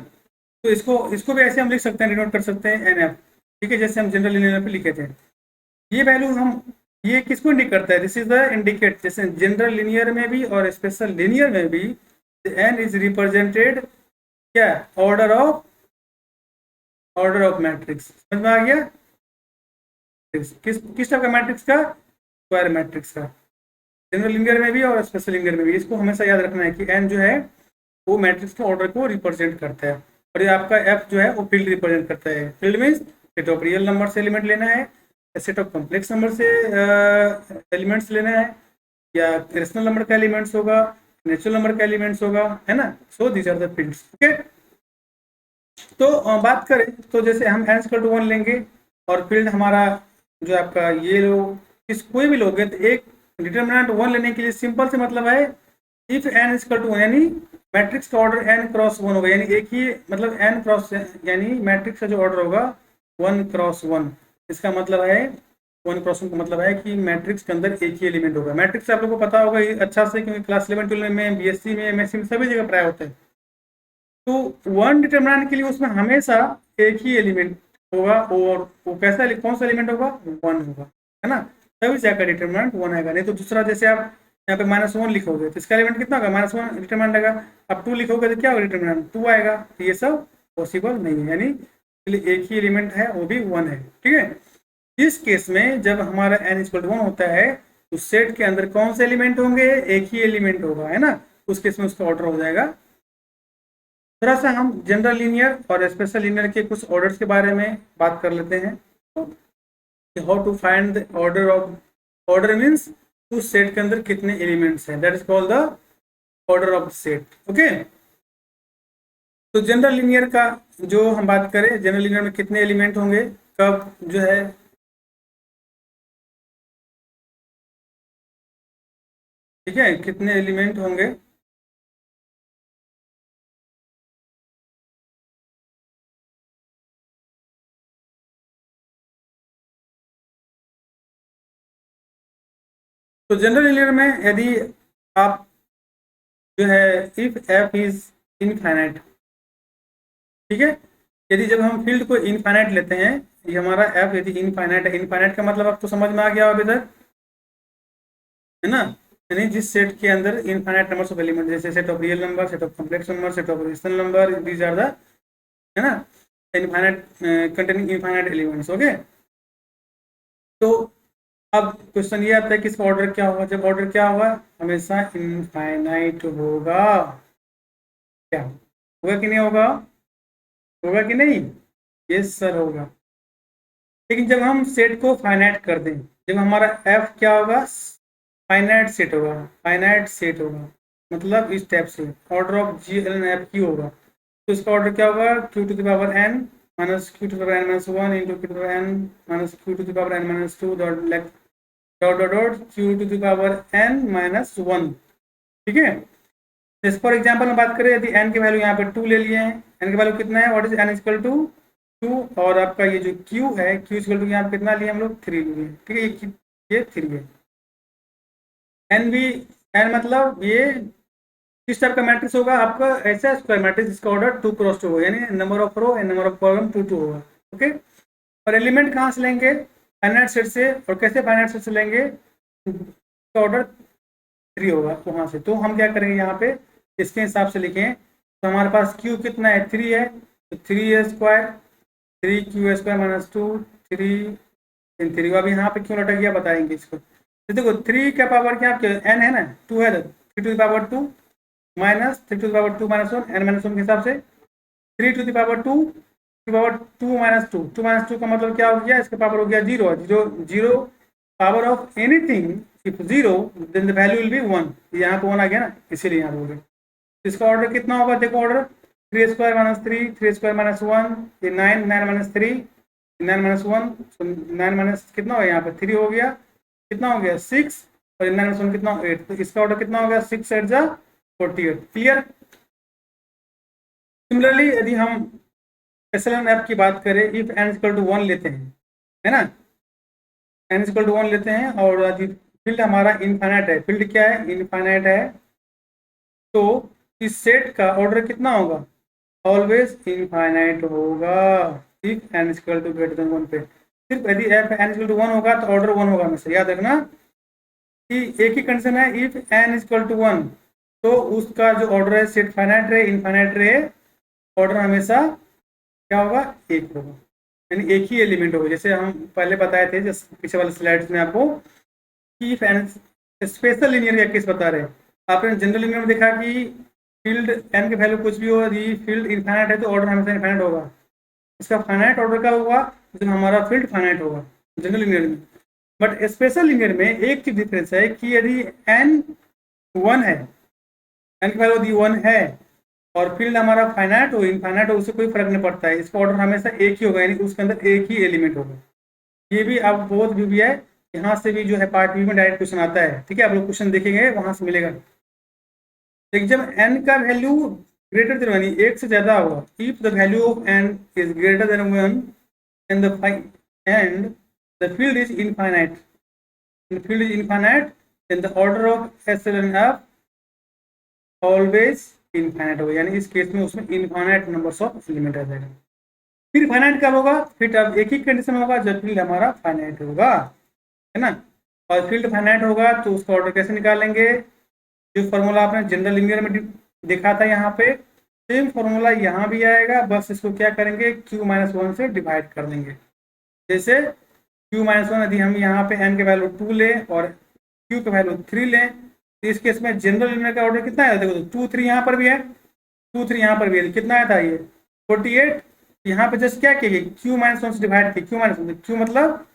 तो इसको भी ऐसे हम लिख सकते हैं, डिनोट कर सकते हैं NF। ठीक है, जैसे हम जनरल लीनियर पे लिखे थे, ये वैल्यू हम ये किसको इंडिकेट करता है, दिस इज द इंडिकेट, जैसे जनरल लीनियर में भी और स्पेशल लीनियर में भी n इज रिप्रेजेंटेड क्या, ऑर्डर ऑफ मैट्रिक्स। समझ में आ गया, किस टाइप का मैट्रिक्स का, स्क्वायर मैट्रिक्स का, जनरल लीनियर में भी और स्पेशल लीनियर में भी। इसको हमेशा याद रखना है कि n जो है वो मैट्रिक्स के ऑर्डर को रिप्रेजेंट करता है, और ये आपका f जो है वो फील्ड रिप्रेजेंट करता है। Field means set of real number से एलिमेंट लेना है, सेट ऑफ कॉम्प्लेक्स नंबर से एलिमेंट्स लेना है, या रेशनल नंबर का एलिमेंट्स होगा, नेचुरल नंबर का एलिमेंट्स होगा, है ना। So these are the fields. Okay, तो बात करें तो जैसे हम n = 1 लेंगे और फील्ड हमारा जो आपका ये लोग इस कोई भी लोग है तो एक डिटर्मिनेंट 1 लेने के लिए सिंपल से मतलब है if n is equal to 1, यानी मैट्रिक्स का ऑर्डर n क्रॉस 1 होगा, यानी एक ही मतलब n क्रॉस, यानी मैट्रिक्स का जो ऑर्डर होगा 1 क्रॉस 1। इसका मतलब है 1 क्रॉस 1 का मतलब है कि मैट्रिक्स के अंदर एक ही एलिमेंट होगा। मैट्रिक्स आप लोगों को पता होगा ये अच्छा से, क्योंकि क्लास 11 12 में बीएससी में एमएससी में सभी जगह पढ़ाए होते हैं। तो वन डिटर्मिनेंट के लिए उसमें हमेशा एक ही एलिमेंट होगा, और वो कैसा कौन सा एलिमेंट होगा, 1 होगा, है ना, तभी जाकर डिटर्मिनेंट 1 आएगा। नहीं तो दूसरा जैसे आप यहाँ पे -1 लिखोगे तो इसका एलिमेंट कितना होगा, -1 डिटर्मिनेंट आएगा। अब 2 लिखोगे तो क्या होगा, डिटर्मिनेंट 2 आएगा। तो ये सब पॉसिबल नहीं है, यानी एक ही एलिमेंट है, वो भी 1 है। ठीक है, इस केस में जब हमारा n इक्वल टू 1 होता है तो सेट के अंदर कौन से एलिमेंट होंगे, एक ही एलिमेंट होगा, है ना। उस केस में उसका ऑर्डर हो जाएगा। थोड़ा सा हम जनरल लीनियर और स्पेशल लीनियर के कुछ ऑर्डर्स के बारे में बात कर लेते हैं। How to find the order of, order means उस सेट के अंदर कितने एलिमेंट्स हैं, that is called the order of set. Okay, तो जनरल लीनियर का जो हम बात करें, जनरल लीनियर में कितने एलिमेंट होंगे, कब जो है ठीक है, कितने एलिमेंट होंगे। तो जनरल लीनियर में यदि आप जो है इफ एफ इज इनफाइनाइट, ठीक है, यदि जब हम फील्ड को इनफाइनाइट लेते हैं, ये हमारा एफ यदि इनफाइनाइट है, इनफाइनाइट का मतलब आपको समझ में आ गया अभी तक, है ना। यानी जिस सेट के अंदर इनफाइनाइट नंबर्स ऑफ एलिमेंट, जैसे set of real number, set of complex number, set of rational number, these are the, है ना, infinite containing infinite elements. Okay, तो अब क्वेश्चन ये आता है कि इसका ऑर्डर क्या होगा, जब ऑर्डर क्या होगा, हमेशा इनफाइनाइट होगा। क्या होगा कि नहीं होगा, होगा कि नहीं, यस सर होगा। लेकिन जब हम सेट को फाइनाइट कर दें, जब हमारा एफ क्या होगा, फाइनाइट सेट होगा, फाइनाइट सेट होगा, मतलब इस टाइप से order of G L N F Q होगा। तो इसका ऑर्डर क्या होगा, Q to the power N minus Q to the power N minus 1 into Q to the power N minus Q to the power N minus 2 dot dot dot dot Q to the power N minus 1। ठीक है, जैसे for example में बात करें, यदि N की value यहाँ पे 2 ले लिए हैं, एन की वैल्यू कितना है, what is N equal to 2, और आपका ये जो क्यू है, क्यू इक्वल टू यहाँ पे कितना लिए हम लोग, 3 लिए। ठीक है, ये 3 है। एन भी, एन मतलब ये किस टाइप का मैट्रिक्स होगा आपका, ऐसा स्क्वायर मैट्रिक्स जिसका ऑर्डर 2 क्रॉस 2 होगा, यानी number of row and number of column 2 2 होगा। ओके, और एलिमेंट कहाँ से लेंगे, फाइनाइट सेट से, और कैसे फाइनाइट सेट से लेंगे, ऑर्डर 3 होगा वहां से। तो हम क्या करेंगे यहाँ पे, इसके हिसाब से लिखें, तो हमारे पास क्यू कितना है, 3 है, तो 3 स्क्वायर, 3 क्यू स्क्वायर माइनस 2, 3 इन 3। अब यहाँ पे क्यों लटक गया बताएंगे इसको। तो देखो 3 का पावर क्या, एन है ना, 2 है, तो 3 to the power 2 minus 3 to the power 2 minus 1, N minus 1 के हिसाब से 3 to the power 2 to power 2 minus 2, 2 minus 2 का मतलब क्या हो गया, इसका पावर हो गया 0, 0 0 power of anything if 0 then the value will be 1। यहाँ पे 1 आ गया ना, इसीलिए यहाँ बोल रहे। इसका ऑर्डर कितना होगा, देखो order 3 square minus 3, 3 square minus 1, ये 9, 9 माइनस 3, 9 माइनस 1, 9 माइनस कितना हो गया, यहाँ पे 3 हो गया, कितना हो गया 6, और 9 माइनस 1 कितना 8, तो इसका ऑर्डर कितना हो गया, 6 8 जा 48। क्लियर। सिमिलरली यदि हम एसएलएन ऐप की बात करें, इफ एन इक्वल टू 1 लेते हैं, है ना, एन इक्वल टू 1 लेते हैं, और यदि फील्ड हमारा इनफाइनाइट है, फील्ड क्या है, इनफाइनाइट है, तो इस सेट का ऑर्डर कितना होगा, ऑलवेज इनफाइनाइट होगा if N equal to greater than 1 पे। सिर्फ यदि एफ एन इक्वल टू 1 होगा तो ऑर्डर 1 होगा हमेशा, याद रखना कि एक ही कंडीशन है, इफ एन इक्वल टू 1, तो उसका जो ऑर्डर है, सेट फाइनाइट रहे इनफाइनाइट रहे, ऑर्डर हमेशा क्या होगा, एक होगा, यानी एक ही एलिमेंट होगा। जैसे हम पहले बताए थे, जैसे पीछे वाले स्लाइड्स में आपको, कि फैन स्पेशल लीनियर का केस बता रहे हैं। आपने जनरल लीनियर में देखा कि फील्ड एन की वैल्यू कुछ भी हो, यदि फील्ड इनफाइनाइट है तो ऑर्डर हमेशा इनफाइनाइट होगा। इसका फाइनाइट ऑर्डर का होगा जब हमारा फील्ड फाइनाइट होगा जनरल लीनियर में। बट स्पेशल लीनियर में एक चीज डिफरेंस है कि यदि एन 1 है, एन की वैल्यू यदि 1 है, और फील्ड हमारा फाइनाइट हो इनफाइनाइट हो, उससे कोई फर्क नहीं पड़ता है, इसका ऑर्डर हमेशा एक ही होगा, यानी उसके अंदर एक ही एलिमेंट होगा। ये भी आप बहुत भी है, यहाँ से भी जो है पार्ट बी में डायरेक्ट क्वेश्चन आता है, ठीक है। आप लोग क्वेश्चन देखेंगे वहां से मिलेगा। देखिए जब n का वैल्यू ग्रेटर देन वन, एक से ज्यादा होगा, if the value of n is greater than one and the field is infinite, field is infinite, then the order of S L N F always infinite होगा, यानी इस case में उसमें infinite numbers of element आ जाएगा। फिर finite कब होगा? फिर अब एक ही कंडीशन होगा जब फील्ड हमारा फाइनाइट होगा, है ना। और फील्ड फाइनाइट होगा तो उसका ऑर्डर कैसे निकालेंगे? जो फॉर्मूला आपने जनरल लिनियर में देखा था यहाँ पे, सेम फॉर्मूला यहाँ भी आएगा, बस इसको क्या करेंगे, q-1 से डिवाइड कर देंगे। जैसे q-1 यदि हम यहाँ पे n के वैल्यू 2 लें और q के वैल्यू 3 लें, तो इस केस में जनरल लिनियर का ऑर्डर कितना है? देखो 2 3 यहाँ पर भी है, 2 3 यहाँ पर भी है, कितना आया था ये 48। यहाँ पे जस्ट क्या किया, q-1 से डिवाइड किया, q-1, q मतलब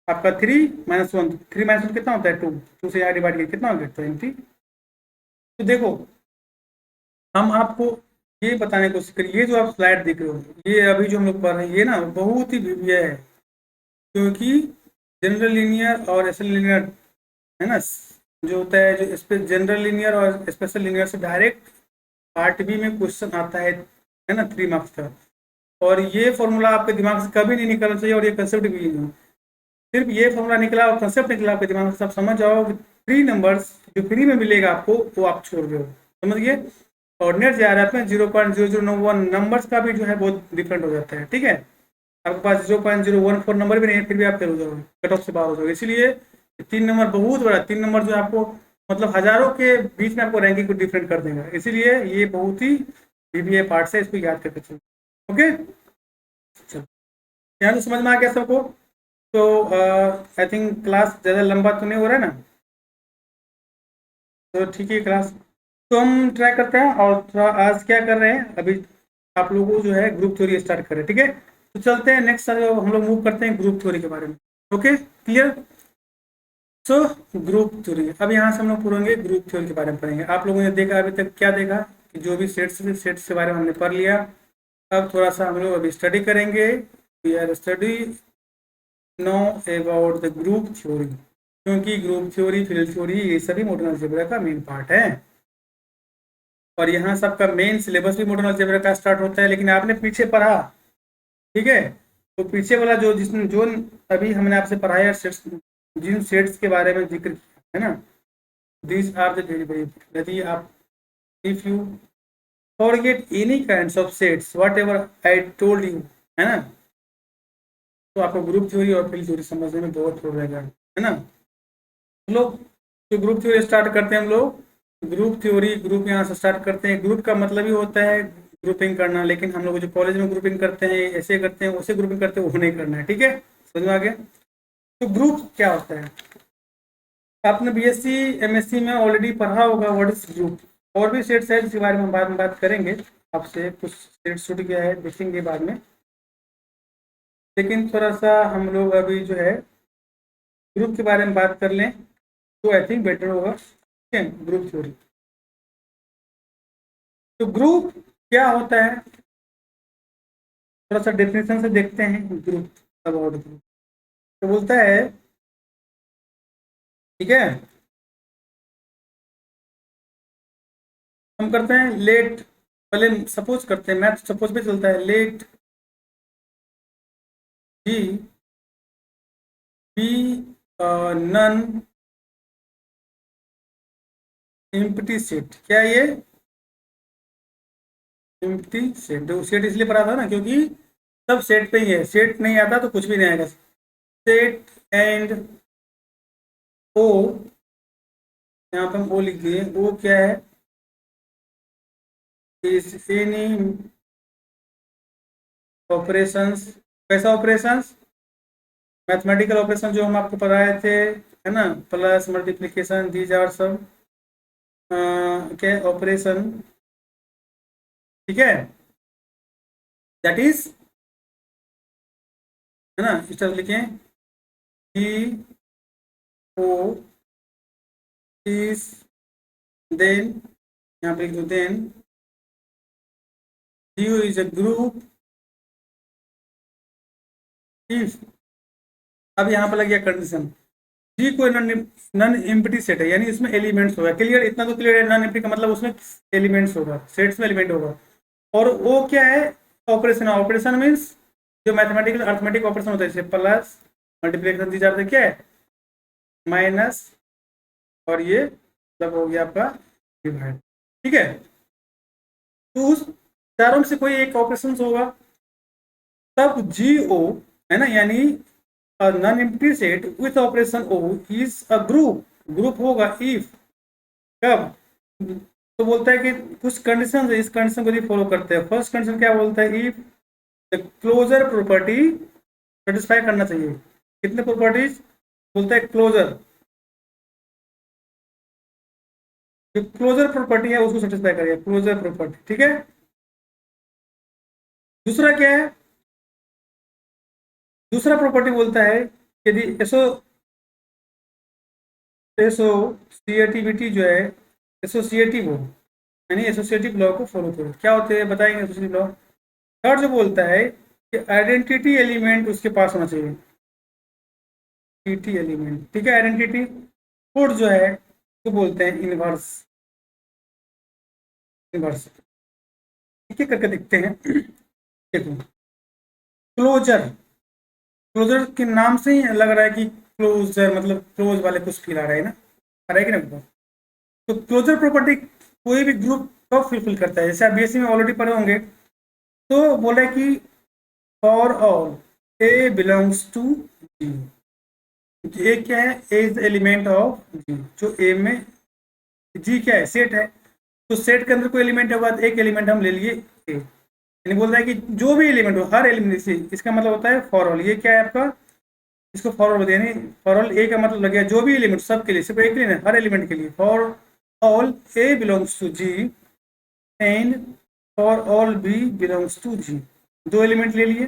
आपका 3-1, 3-1 कितना होता है 2, 2 से यहाँ डिवाइड किया कितना हो गया 20। तो देखो हम आपको ये बताने की कोशिश करिए, ये जो आप स्लाइड देख रहे हो, ये अभी जो हम लोग पढ़ रहे हैं ये ना बहुत ही विविध है, क्योंकि जनरल लिनियर और स्पेशल लिनियर है ना, जो होता है जो जनरल लिनियर और स्पेशल लिनियर से डायरेक्ट पार्ट बी में क्वेश्चन आता है ना 3 मार्क्स का। और ये फॉर्मूला आपके दिमाग से कभी नहीं निकलना चाहिए, और ये कंसेप्ट भी नहीं, सिर्फ ये फॉर्मूला निकला और कंसेप्ट निकला आपके दिमाग से, सब समझ जाओ कि 3 नंबर्स जो फ्री में मिलेगा आपको वो आप छोड़ रहे हो, समझ गए। ऑर्डिनेट जा रहा है 0.0091 नंबर्स का भी जो है बहुत डिफरेंट हो जाता है, ठीक है। आपके पास 0.014 नंबर भी नहीं है, फिर भी आप फेल हो जाओगे, कट ऑफ से बाहर हो जाओगे। इसलिए 3 नंबर बहुत बड़ा, 3 नंबर जो आपको मतलब हजारों के बीच में आपको रैंकिंग को डिफरेंट कर देगा, इसीलिए ये बहुत ही बीबीए पार्ट से इसको याद करके चलो। ओके चलो, यहाँ तो समझ में आ गया सबको। तो आई थिंक क्लास ज़्यादा लंबा तो नहीं हो रहा है ना, तो ठीक है क्लास। तो हम ट्राई करते हैं, और थोड़ा आज क्या कर रहे हैं अभी, आप लोगों को जो है ग्रुप थ्योरी स्टार्ट करें, ठीक है। तो चलते हैं नेक्स्ट हम लोग मूव करते हैं ग्रुप थ्योरी के बारे में। Okay clear. So group theory, अब यहाँ से हम लोग पढ़ेंगे ग्रुप थ्योरी के बारे में पढ़ेंगे। आप लोगों ने देखा अभी तक क्या देखा कि जो भी सेट्स के बारे में हमने पढ़ लिया। अब थोड़ा सा हम लोग अभी स्टडी करेंगे, we are study know about the group theory, क्योंकि ग्रुप थ्योरी, फील्ड थ्योरी, ये सभी मॉडर्न अलजेब्रा का मेन पार्ट है। और यहाँ सबका मेन सिलेबस भी मॉडर्न अलजेब्रा का स्टार्ट होता है, लेकिन आपने पीछे पढ़ा, ठीक है। तो पीछे वाला जिसने जो अभी हमने आपसे पढ़ाया सेट्स, जिन सेट्स के बारे में जिक्र किया है ना, these are the very very, यदि आप if you forget any kinds of sets whatever I told you, है ना, तो आपको ग्रुप थ्योरी और फील्ड थ्योरी समझने में बहुत हो जाएगा, है ना। हम लोग जो ग्रुप थ्योरी स्टार्ट करते हैं, हम लोग ग्रुप थ्योरी, ग्रुप यहाँ से स्टार्ट करते हैं। ग्रुप का मतलब ही होता है ग्रुपिंग करना, लेकिन हम लोग जो कॉलेज में ग्रुपिंग करते हैं, ऐसे करते हैं वैसे ग्रुपिंग करते हैं, वो नहीं करना है, ठीक है। समझ में आ गया। तो ग्रुप क्या होता है, आपने बीएससी एमएससी में ऑलरेडी पढ़ा होगा व्हाट इज ग्रुप। और भी सेट्स है जिसके बारे में बाद में बात करेंगे, आपसे कुछ सेट छूट गया है देखेंगे बाद में, लेकिन थोड़ा सा हम लोग अभी जो है ग्रुप के बारे में बात कर लें तो आई थिंक बेटर होगा, ठीक है। ग्रुप थ्योरी, तो ग्रुप क्या होता है, थोड़ा सा डेफिनेशन से देखते हैं ग्रुप, अबाउट ग्रुप। तो बोलता है, ठीक है, हम करते हैं लेट, पहले सपोज करते हैं, मैथ सपोज पे चलता है, let G be non empty set. क्या है ये एम्प्टी सेट? देखो सेट इसलिए पढ़ा था ना क्योंकि सब सेट पे ही है, सेट नहीं आता तो कुछ भी नहीं आएगा। सेट एंड ओ, यहाँ पे हम ओ लिख दिए, ओ क्या है, इज एनी ऑपरेशंस, कैसा ऑपरेशंस, मैथमेटिकल ऑपरेशन जो हम आपको पढ़ाए थे, है ना, प्लस मल्टीप्लिकेशन, दीज आर सब क्या ऑपरेशन, ठीक है, दैट इज, है ना, इस तरह लिखें, ई ओ इज देन, यहाँ पे लिख दो then, U is a group if अब यहाँ पर लग गया कंडीशन, जी कोई नॉन एम्प्टी सेट है, यानी इसमें एलिमेंट्स होगा। क्लियर, इतना तो क्लियर है, नॉन एम्प्टी का मतलब उसमें एलिमेंट्स होगा, सेट्स में एलिमेंट होगा। और वो क्या है, ऑपरेशन। ऑपरेशन मीन्स जो मैथमेटिकल अर्थमेटिक ऑपरेशन होता है, जैसे प्लस मल्टीप्लिकेशन दी जाती है, क्या है माइनस, और ये मतलब हो गया आपका डिवाइड। ठीक है, तो उस चारों में से कोई एक ऑपरेशन होगा, तब जी ओ है ना, यानी non empty set with operation O is a group. Group होगा इफ, कब, तो बोलता है कि कुछ कंडीशन है, इस कंडीशन को भी फॉलो करते हैं। फर्स्ट कंडीशन क्या बोलता है, if the closure property satisfy करना चाहिए। कितने प्रॉपर्टीज बोलता है, क्लोजर, जो क्लोजर प्रॉपर्टी है उसको सेटिस्फाई करेगा, क्लोजर प्रॉपर्टी। ठीक है, दूसरा क्या है, दूसरा प्रॉपर्टी बोलता है यदि एसोसिएटिविटी जो है, एसोसिएटिव हो, यानी एसोसिएटिव लॉ को फॉलो करो। क्या होते हैं बताएंगे एसोसिएटिव लॉ। थर्ड जो बोलता है कि आइडेंटिटी एलिमेंट उसके पास होना चाहिए, आइडेंटिटी एलिमेंट। ठीक है, आइडेंटिटी। फोर्थ जो है तो बोलते हैं इनवर्स, इनवर्स। ठीक है, करके देखते हैं। देखो, क्लोजर, क्लोजर के नाम से ही लग रहा है कि क्लोजर मतलब क्लोज वाले कुछ फील आ रहा है ना, आ रहा है कि ना। तो क्लोजर प्रॉपर्टी कोई भी ग्रुप कब फुलफिल करता है, जैसे आप बीएससी में ऑलरेडी पढ़े होंगे, तो बोला है कि for all A belongs to G. A क्या है, A is the element of G, जो ए में जी क्या है, सेट है, तो सेट के अंदर कोई एलिमेंट होगा तो एक एलिमेंट हम ले लिए ए, यानी बोल रहा है कि जो भी एलिमेंट हो, हर एलिमेंट से, इसका मतलब होता है फॉर ऑल। ये क्या है आपका, इसको फॉर ऑल यानी फॉर ऑल ए का मतलब लग गया जो भी एलिमेंट, सब के लिए, सिर्फ एक के लिए नहीं, हर एलिमेंट के लिए। For all A belongs to G and for all B belongs to G. दो एलिमेंट ले लिए,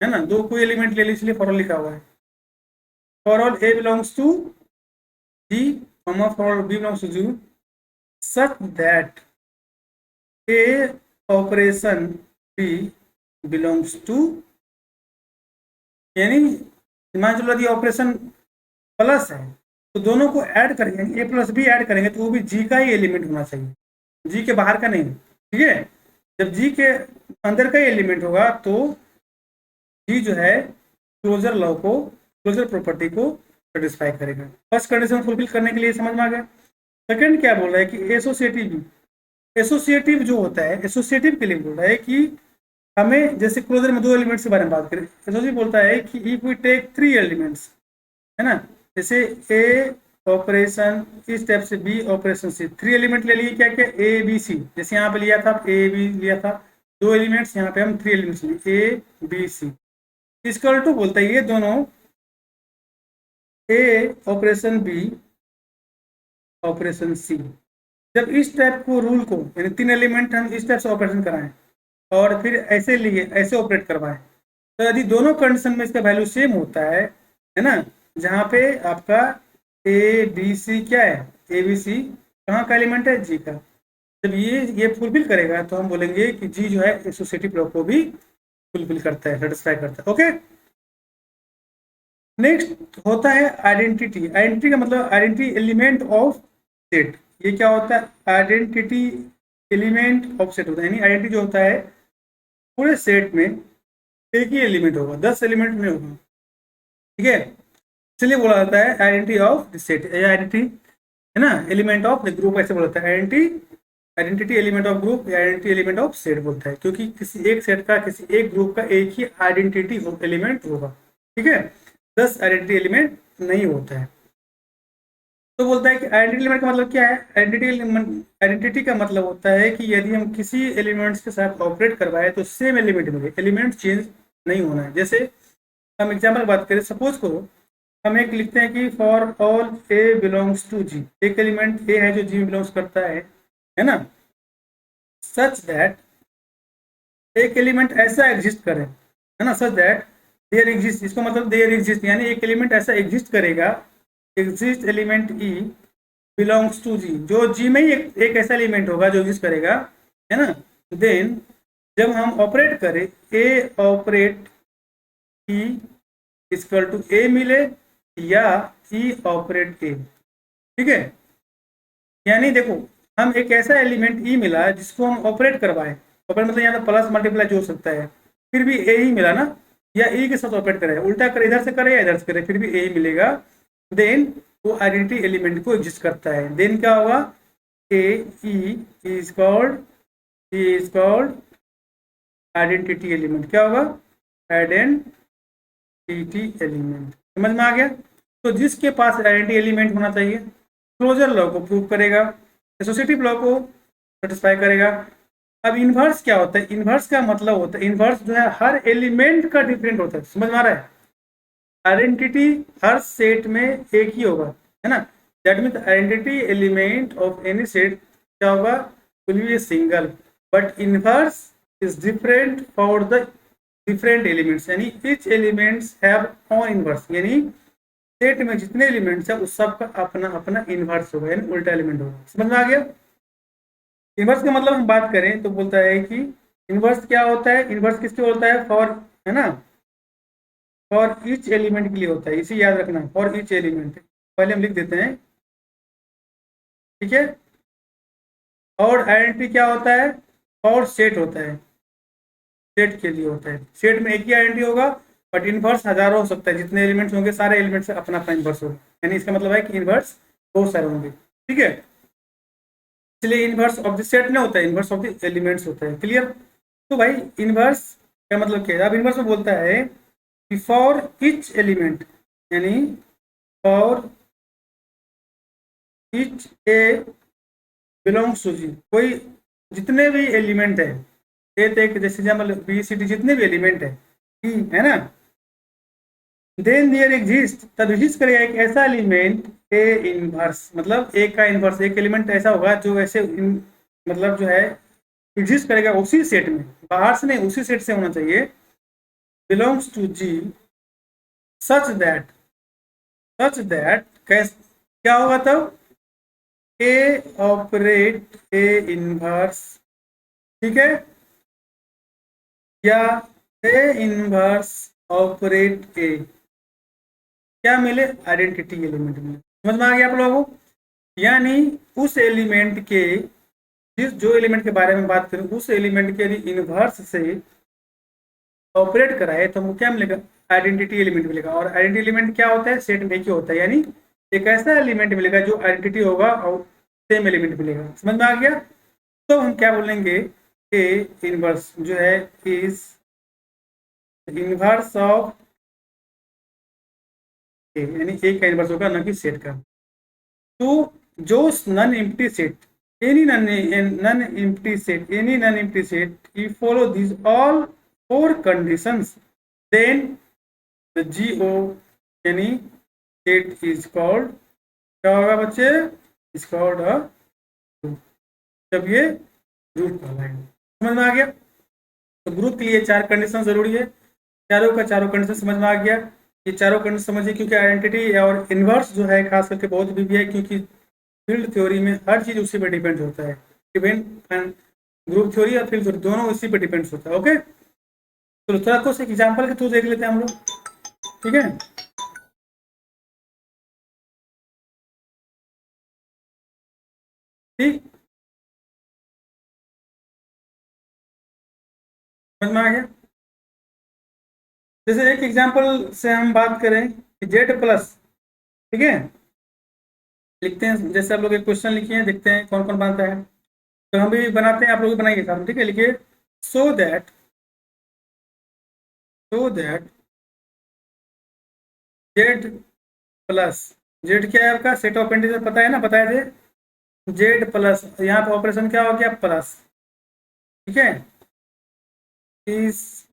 है ना, दो कोई एलिमेंट ले लिए, इसलिए फॉर ऑल लिखा हुआ है। For all A belongs to G, for all B belongs to G, such that a operation b belongs to, यानी मान चलो यदि ऑपरेशन प्लस है तो दोनों को ऐड करेंगे, ए प्लस बी ऐड करेंगे तो वो भी जी का ही एलिमेंट होना चाहिए, जी के बाहर का नहीं। ठीक है, जब जी के अंदर का ही एलिमेंट होगा तो जी जो है क्लोजर लॉ को, क्लोजर प्रॉपर्टी को सेटिस्फाई करेगा। फर्स्ट कंडीशन फुलफिल करने के लिए समझ में आ गया। सेकंड क्या बोल रहा है कि एसोसिएटिव, एसोसिएटिव जो होता है, एसोसिएटिव के लिए बोल रहा है कि हमें जैसे क्लोजर में दो एलिमेंट्स के बारे में बात करें, एसोसिएटिव बोलता है कि if we take three elements, है ना, जैसे ए ऑपरेशन इस टाइप से, बी ऑपरेशन से, थ्री एलिमेंट ले लिए, क्या क्या, ए बी सी, जैसे यहाँ पे लिया था ए बी लिया था, दो एलिमेंट्स, यहाँ पे हम थ्री एलिमेंट्स लिए A B C, equal to बोलता है ये दोनों A operation B operation C. जब इस टाइप को रूल को, यानी तीन एलिमेंट हम इस टाइप से ऑपरेशन कराएं और फिर ऐसे लिए, ऐसे ऑपरेट करवाएं, तो यदि दोनों कंडीशन में इसका वैल्यू सेम होता है ना, जहाँ पे आपका ए बी सी क्या है, ए बी सी कहाँ का एलिमेंट है, जी का, जब ये फुलफिल करेगा तो हम बोलेंगे कि जी जो है एसोसिएटिव लॉ को भी फुलफिल करता है, सेटिस्फाई करता है। ओके, नेक्स्ट होता है आइडेंटिटी। आइडेंटिटी का मतलब आइडेंटिटी एलिमेंट ऑफ सेट। ये क्या होता है, आइडेंटिटी एलिमेंट ऑफ सेट होता है, यानी आइडेंटिटी जो होता है पूरे सेट में एक ही एलिमेंट होगा, 10 एलिमेंट में होगा। ठीक है, इसलिए बोला जाता है identity of the set, identity है ना, एलिमेंट ऑफ द ग्रुप ऐसे बोला जाता है। Identity, identity element of group या आइडेंटिटी एलिमेंट ऑफ सेट बोलता है, क्योंकि किसी एक सेट का, किसी एक ग्रुप का एक ही आइडेंटिटी एलिमेंट होगा। ठीक है, 10 आइडेंटिटी एलिमेंट नहीं होता है। तो बोलता है कि आइडेंटिटी एलिमेंट का मतलब क्या है, आइडेंटिटी का मतलब होता है कि यदि हम किसी एलिमेंट्स के साथ ऑपरेट करवाए तो सेम एलिमेंट मिले, एलिमेंट चेंज नहीं होना है। जैसे हम एग्जाम्पल बात करें, सपोज करो हम एक लिखते हैं कि for all A belongs to G, एक एलिमेंट ए है जो जी में बिलोंग्स करता है ना, सच दैट, एक एलिमेंट ऐसा एग्जिस्ट करे, है ना, सच दैट देयर एग्जिस्ट, इसको मतलब देयर एग्जिस्ट, यानी एक एलिमेंट ऐसा एग्जिस्ट करेगा, exist element E belongs to G, जो जी में ही एक ऐसा एलिमेंट होगा जो एग्जिस्ट करेगा, है ना, देन जब हम ऑपरेट करें ए ऑपरेट ई इक्वल टू ए मिले या ई ऑपरेट ए, ठीक है। यानी देखो, हम एक ऐसा एलिमेंट ई मिला जिसको हम ऑपरेट करवाए, ऑपरेट मतलब यहाँ तो प्लस मल्टीप्लाई जो हो सकता है, फिर भी ए ही मिला ना, या ई के साथ ऑपरेट करे, उल्टा करे, इधर से करे या इधर से करे, फिर भी ए ही मिलेगा, देन वो आइडेंटिटी एलिमेंट को एग्जिस्ट करता है। देन क्या होगा, A E is called identity element. क्या होगा, आइडेंटिटी एलिमेंट। समझ में आ गया। तो जिसके पास आइडेंटिटी एलिमेंट होना चाहिए, क्लोजर लॉ को प्रूव करेगा, एसोसिएटिव लॉ को सेटिस्फाई करेगा। अब इन्वर्स क्या होता है, इन्वर्स का मतलब होता है, इन्वर्स जो है हर एलिमेंट का डिफरेंट होता है। समझ में आ रहा है। आइडेंटिटी हर सेट में एक ही होगा, है ना। That means identity element of any set क्या होगा, will be a single, but inverse is different for the different elements, यानी each elements have own inverse, यानी सेट में जितने एलिमेंट्स है उस सब का अपना अपना इन्वर्स होगा, यानी उल्टा एलिमेंट होगा। समझ में आ गया। इन्वर्स का मतलब हम बात करें तो बोलता है कि इन्वर्स क्या होता है, इन्वर्स किसके होता है, फॉर, है ना, फॉर ईच एलिमेंट के लिए होता है, इसे याद रखना, फॉर ईच एलिमेंट। पहले हम लिख देते हैं, ठीक है। और आइडेंटिटी क्या होता है, और सेट होता है, सेट के लिए होता है। सेट में एक ही आइडेंटिटी होगा, बट इन्वर्स हजारों हो सकता है, जितने एलिमेंट्स होंगे सारे एलिमेंट्स से अपना अपना इन्वर्स होगा, यानी इसका मतलब है कि इन्वर्स बहुत सारे होंगे, ठीक है। इसलिए इन्वर्स ऑफ द सेट नहीं होता है, इन्वर्स ऑफ द एलिमेंट्स होता है। क्लियर। तो भाई इन्वर्स का मतलब क्या है, अब इन्वर्स में बोलता है कि फॉर ईच एलिमेंट, यानी for each A belongs to G, कोई जितने भी एलिमेंट है, ए तक, जैसे एग्जाम्पल बी सी डी, जितने भी एलिमेंट है ना, देन देयर एग्जिस्ट, तब एग्जिस्ट करेगा एक ऐसा एलिमेंट ए इनवर्स, मतलब ए का इनवर्स, एक एलिमेंट ऐसा होगा जो ऐसे मतलब जो है एग्जिस्ट करेगा उसी सेट में, बाहर से नहीं, उसी सेट से होना चाहिए, belongs to G, such that क्या होगा तब, ए ऑपरेट ए इनवर्स, ठीक है, या ए इनवर्स ऑपरेट ए, क्या मिले, आइडेंटिटी एलिमेंट मिले। समझ में आ गया आप लोगों को। यानी उस एलिमेंट के, जिस जो एलिमेंट के बारे में बात करें, उस एलिमेंट के यदि इनवर्स से ऑपरेट कराए तो वो क्या मिलेगा, आइडेंटिटी एलिमेंट मिलेगा। और आइडेंटिटी एलिमेंट क्या होता है, सेट में क्या होता है, यानी एक ऐसा एलिमेंट मिलेगा जो आइडेंटिटी होगा और सेम एलिमेंट मिलेगा। समझ में आ गया। तो हम क्या बोलेंगे, ए इनवर्स जो है इज इनवर्स ऑफ ए, यानी ए का इनवर्स होगा, न कि सेट का। तो जो non empty set, any non-empty set, if follow these all four conditions, then the GO यानी set is called, क्या होगा बच्चे, is called a group। जब ये ग्रुप कहलाएगा। समझ में आ गया। तो ग्रुप के लिए चार कंडीशन जरूरी है, चारों का चारों कंडीशन समझ में आ गया। ये चारों कंडीशन समझिए, क्योंकि आइडेंटिटी और इनवर्स जो है खास करके बहुत भी है, क्योंकि फील्ड थ्योरी में हर चीज उसी पर डिपेंड होता है, इवेंट ग्रुप थ्योरी और फील्ड थ्योरी दोनों इसी पर डिपेंड होता है। ओके, तो थोड़ा कुछ एक एग्जांपल के थ्रू देख लेते हैं हम लोग, ठीक है। ठीक, समझ में आ गया। जैसे एक एग्जांपल से हम बात करें कि जेड प्लस, ठीक है, लिखते हैं, जैसे आप लोग एक क्वेश्चन लिखिए, देखते हैं कौन कौन बनाता है। तो हम भी बनाते हैं, आप लोग भी बनाइए साथ में, ठीक है। लिखिए so that Z plus, Z क्या है आपका, सेट ऑफ इंटीजर पता है ना, बताए थे, जेड प्लस, यहाँ पे ऑपरेशन क्या हो गया, प्लस, ठीक है, इज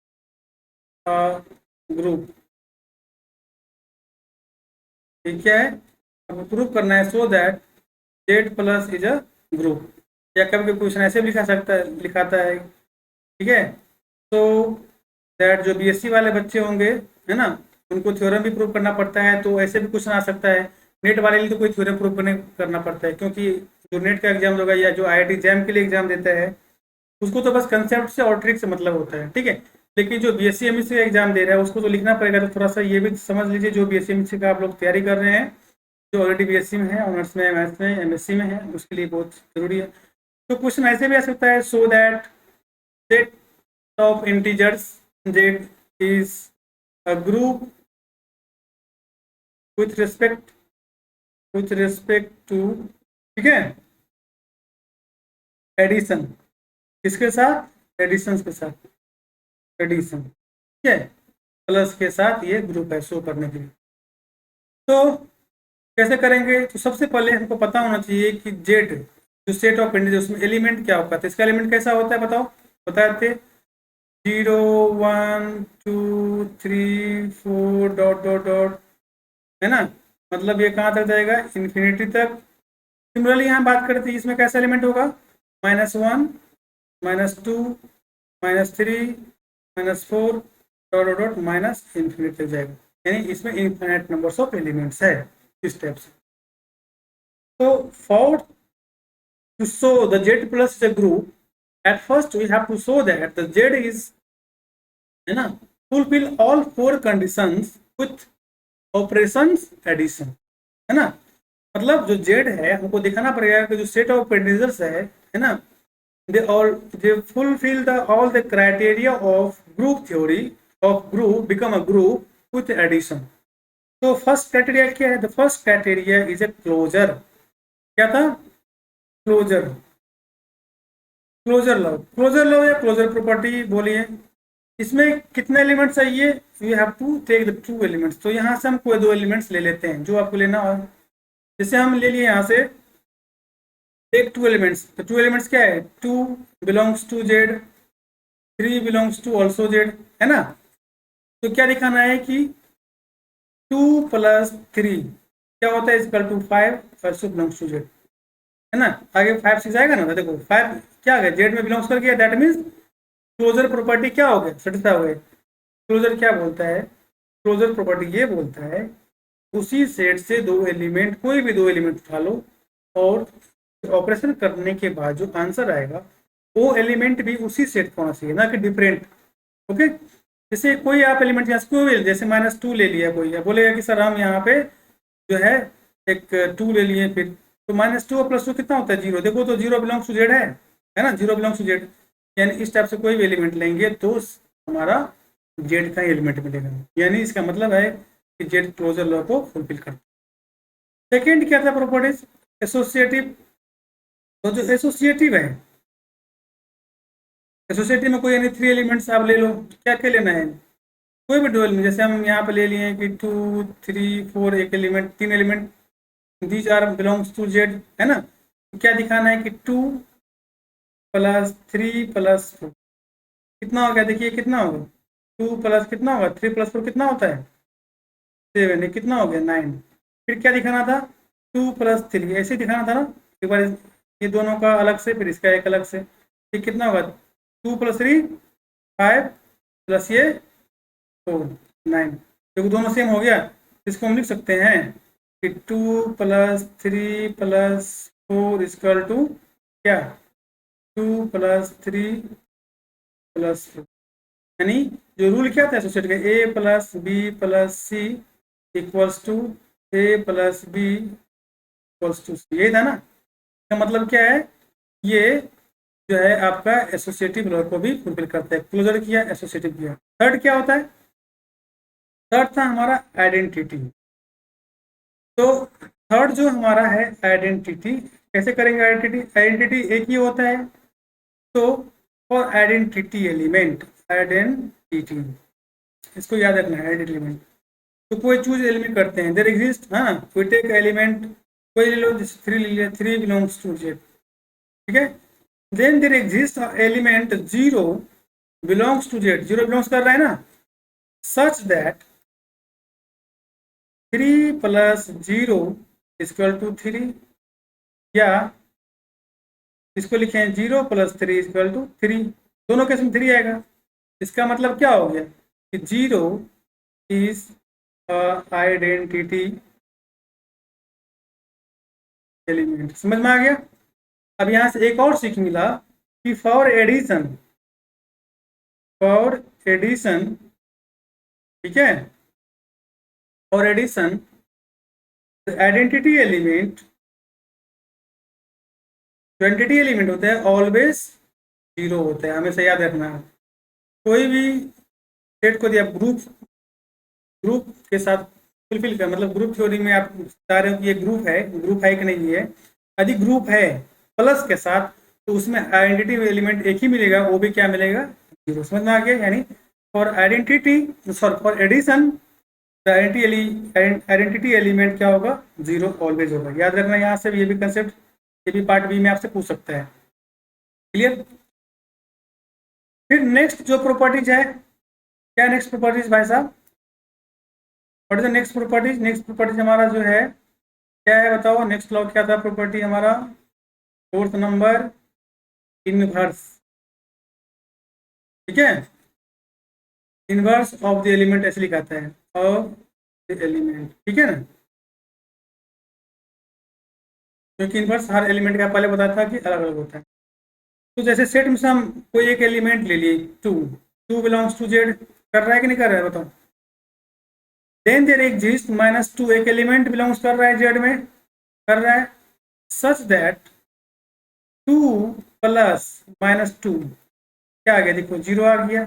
ग्रुप, ठीक है। अब प्रूव करना है so that Z plus is a group, या कभी क्वेश्चन ऐसे भी लिखा सकता है, लिखाता है, ठीक है। तो दैट जो बीएससी वाले बच्चे होंगे, है ना, उनको थ्योरम भी प्रूव करना पड़ता है, तो ऐसे भी क्वेश्चन आ सकता है। नेट वाले लिए तो कोई थ्योरम प्रूव करना पड़ता है, क्योंकि जो नेट का एग्जाम होगा या जो आईआईटी जैम के लिए एग्जाम देता है, उसको तो बस कंसेप्ट से और ट्रिक से मतलब होता है, ठीक है। लेकिन जो बीएससी एमएससी का एग्जाम दे रहा है उसको तो लिखना पड़ेगा, तो थोड़ा सा ये भी समझ लीजिए, जो बीएससी एमएससी का आप लोग तैयारी कर रहे हैं, जो ऑलरेडी बीएससी में है, ऑनर्स में, मैथ्स में, एमएससी में है, उसके लिए बहुत जरूरी है। तो क्वेश्चन ऐसे भी आ सकता है, so that set of integers Z is a group with respect to, ठीक है, एडिशन, किसके साथ, एडिशन के साथ, एडिशन, ठीक है, प्लस के साथ ये ग्रुप है शो करने के लिए। तो कैसे करेंगे, तो सबसे पहले हमको पता होना चाहिए कि जेड जो सेट ऑफ इंटीजर उसमें एलिमेंट क्या होता है, तो इसका एलिमेंट कैसा होता है बताओ, बताते, 0 1 2 3 4 डॉट डॉट डॉट, है ना, मतलब ये कहाँ तक जाएगा, इन्फिनिटी तक। सिमिलरली यहाँ बात करते हैं इसमें कैसा एलिमेंट होगा, -1 -2 -3 -4 dot dot dot minus infinity तक जाएगा, यानी इसमें इनफाइनाइट नंबर्स ऑफ एलिमेंट्स है इस टाइप से। तो for to show the Z plus is a group, at first we have to show that the Z is, है ना, fulfill all 4 conditions with operations addition, है ना, मतलब जो Z है हमको दिखाना पड़ेगा कि जो सेट ऑफ इंटीजर्स है ना, they fulfill the all the criteria of group theory of group become a group with addition। तो फर्स्ट क्राइटेरिया क्या है, the first criteria is a closure, क्या था, closure, closure law, closure law या closure property बोलिए, इसमें कितने elements चाहिए, you have to take the 2 elements, तो यहाँ से हम कोई 2 एलिमेंट्स ले लेते हैं जो आपको लेना हो, जैसे हम ले लिए यहाँ से एक 2 एलिमेंट्स, तो 2 एलिमेंट्स क्या है, 2 belongs to Z, 3 belongs to also Z, है ना, तो क्या दिखाना है कि 2 + 3 क्या होता है, equal to 5 also belongs to Z, है ना, आगे 5 6 आएगा ना, तो देखो 5 क्या आ गया, जेड में बिलोंग्स कर गया, दैट मीन्स क्लोजर प्रॉपर्टी क्या हो गया, सेटिस्फाई हो गया। क्लोजर क्या बोलता है, क्लोजर प्रॉपर्टी ये बोलता है उसी सेट से 2 एलिमेंट, कोई भी 2 एलिमेंट उठा लो और ऑपरेशन करने के बाद जो आंसर आएगा वो एलिमेंट भी उसी सेट का होना चाहिए, ना कि डिफरेंट। ओके, जैसे कोई आप एलिमेंट यहाँ से कोई जैसे -2 ले लिया कोई, बोलेगा कि सर हम यहाँ पे जो है एक 2 ले लिए, फिर तो -2 + 2 कितना होता है, 0, देखो तो 0 बिलोंग्स टू जेड है ना, 0 बिलोंग्स टू जेड, यानी इस टाइप से कोई भी एलिमेंट लेंगे तो हमारा जेड का एलिमेंट मिलेगा, यानी इसका मतलब है कि जेड क्लोजर लॉ को फुलफिल करता है। सेकेंड क्या था प्रॉपर्टीज, एसोसिएटिव, तो जो एसोसिएटिव है, एसोसिएटिव में कोई यानी 3 एलिमेंट्स आप ले लो, क्या क्या लेना है, कोई भी 2 एलिमेंट, जैसे हम यहाँ पे ले लिए कि 2 3 4 एक element, 3 element, these are belongs to Z, है ना, तो क्या दिखाना है कि 2 + 3 + 4 कितना हो गया, देखिए कितना होगा, 2 प्लस कितना होगा, 3 + 4 कितना होता है 7, कितना हो गया 9, फिर क्या दिखाना था 2 + 3, ऐसे दिखाना था ना, एक बार ये दोनों का अलग से, फिर इसका एक अलग से, फिर कितना होगा 2 + 3 5 प्लस ये 4 9, क्योंकि दोनों सेम हो गया, इसको हम लिख सकते हैं कि 2 + 3 + 4 = क्या, 2 + 3 + 4, यानी जो रूल क्या था एसोसिएट का, A + B + C = A + B = C, यही था ना, इसका मतलब क्या है, ये जो है आपका एसोसिएटिव लॉ को भी फुलफिल करता है, क्लोजर किया, एसोसिएटिव किया। थर्ड क्या होता है, थर्ड था हमारा आइडेंटिटी, तो थर्ड जो हमारा है आइडेंटिटी, कैसे करेंगे आइडेंटिटी, आइडेंटिटी एक ही होता है, तो फॉर आइडेंटिटी एलिमेंट, आइडेंटिटी, इसको याद रखना है आइडेंटिटी एलिमेंट, तो कोई चूज एलिमेंट करते हैं, देयर एग्जिस्ट, हाँ कोई टेक एलिमेंट, कोई ले लो, जैसे 3 ले लिया, 3 बिलोंग्स टू जेड, ठीक है, then there exist element 0 belongs to Z, 0 belongs कर रहा है ना, सच दैट 3 + 0 = 3, या इसको लिखें 0 + 3 = 3, दोनों केस में 3 आएगा, इसका मतलब क्या हो गया कि 0 इज आइडेंटिटी एलिमेंट, समझ में आ गया। अब यहाँ से एक और सीख मिला कि फॉर एडिशन, फॉर एडिशन, ठीक है, फॉर एडिशन आइडेंटिटी एलिमेंट, जो आइडेंटिटी एलिमेंट होते हैं ऑलवेज जीरो होते हैं, हमेशा याद रखना है। कोई भी सेट को दिया ग्रुप, ग्रुप के साथ फुलफिल कर, मतलब ग्रुप थ्योरी में आप बता रहे हो कि ये ग्रुप है कि नहीं है, यदि ग्रुप है प्लस के साथ तो उसमें आइडेंटिटी एलिमेंट एक ही मिलेगा, वो भी क्या मिलेगा, जीरो। समझ में आ गया? यानी for identity, sorry for addition identity element क्या होगा, जीरो ऑलवेज होगा। याद रखना यहाँ से ये भी कंसेप्ट, ये भी पार्ट बी में आपसे पूछ सकता है। क्लियर? फिर नेक्स्ट जो प्रॉपर्टीज है, क्या नेक्स्ट प्रॉपर्टीज भाई साहब, what is the next properties? Next properties हमारा जो है क्या है बताओ, नेक्स्ट लॉ क्या था प्रॉपर्टी हमारा, फोर्थ नंबर, इनवर्स, ठीक है, इनवर्स ऑफ द एलिमेंट ऐसे लिखाता है, ऑफ द एलिमेंट, ठीक है ना, क्योंकि इनवर्स हर एलिमेंट का पहले बताया था कि अलग अलग होता है। तो जैसे सेट में से हम कोई एक एलिमेंट ले लिए, two, two belongs to Z, कर रहा है कि नहीं कर रहा है बताओ, then there exist minus two, एक एलिमेंट बिलोंग्स कर रहा है जेड में, कर रहा है, such that two plus minus two क्या आ गया, देखो जीरो आ गया,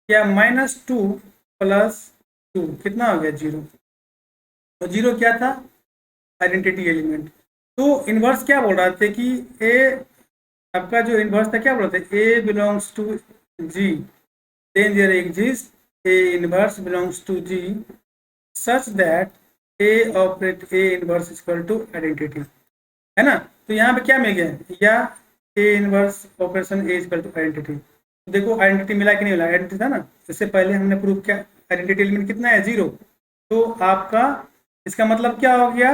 या माइनस टू प्लस टू कितना हो गया, जीरो। तो जीरो क्या था, आइडेंटिटी एलिमेंट। तो इनवर्स क्या बोल रहा था कि ए, आपका जो इनवर्स था क्या बोल रहा था, A belongs to G, then there exist A inverse belongs to G such that A operate A inverse equal to identity, है ना। तो यहाँ पे क्या मिल गया, या A inverse operation A equal to identity. देखो आइडेंटिटी मिला कि नहीं मिला, आइडेंटिटी था ना, इससे पहले हमने प्रूव किया आइडेंटिटी एलिमेंट कितना है, जीरो। तो आपका इसका मतलब क्या हो गया,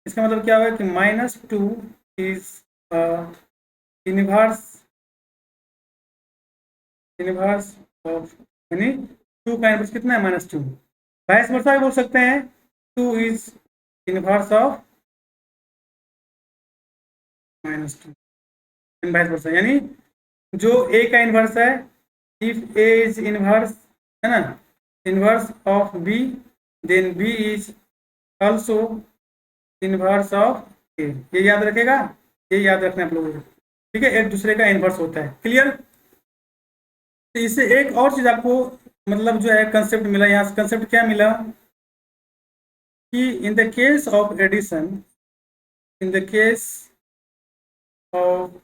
इसका मतलब क्या होगा कि minus two is inverse, inverse of, यानी टू का इनवर्स कितना है, माइनस टू। वाइस वर्सा भी बोल सकते हैं, two is inverse of minus two, vice versa, यानी जो ए का इनवर्स है, इफ ए इज इनवर्स, है ना, inverse of B, then B is also inverse of A. ये याद रखेगा, ये याद रखना आप लोगों को, ठीक है, एक दूसरे का इनवर्स होता है। क्लियर? तो इससे एक और चीज आपको मतलब जो है कंसेप्ट मिला, यहाँ से कंसेप्ट क्या मिला कि in the case of addition, in the case of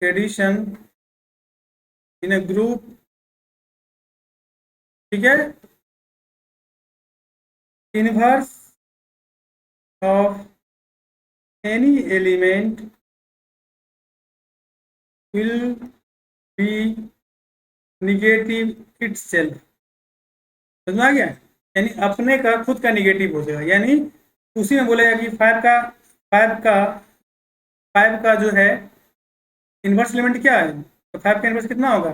addition in a group, ठीक है, inverse of any element will be negative itself। समझ में आ गया? यानी अपने का खुद का निगेटिव हो जाएगा, यानी उसी में बोलेगा कि फाइव का जो है इनवर्स एलिमेंट क्या है, तो फाइव का इनवर्स कितना होगा,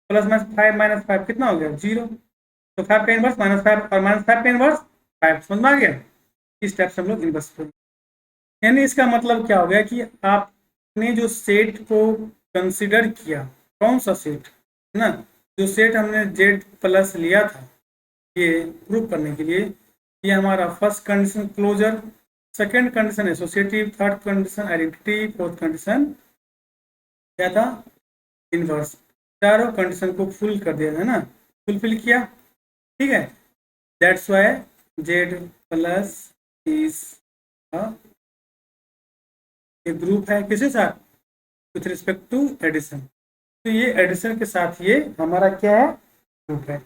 plus minus five minus five कितना हो गया, जीरो। तो फाइव का इनवर्स माइनस फाइव, और माइनस फाइव का इनवर्स फाइव। समझ में आ गया? इस टाइप से हम लोग इनवर्स, यानी इसका मतलब क्या हो गया कि आपने जो सेट को कंसिडर किया, कौन सा सेट, है ना, जो सेट हमने जेड प्लस लिया था ये प्रूव करने के लिए, ये हमारा first condition closure, second condition associative, third condition identity, fourth condition क्या था, इनवर्स। चारों कंडीशन को फुल कर दिया है ना, फुलफिल किया, ठीक है। That's Y Z plus is एक ग्रुप है किसके साथ, विथ रिस्पेक्ट टू एडिशन। तो ये एडिशन के साथ ये हमारा क्या है, ग्रुप है।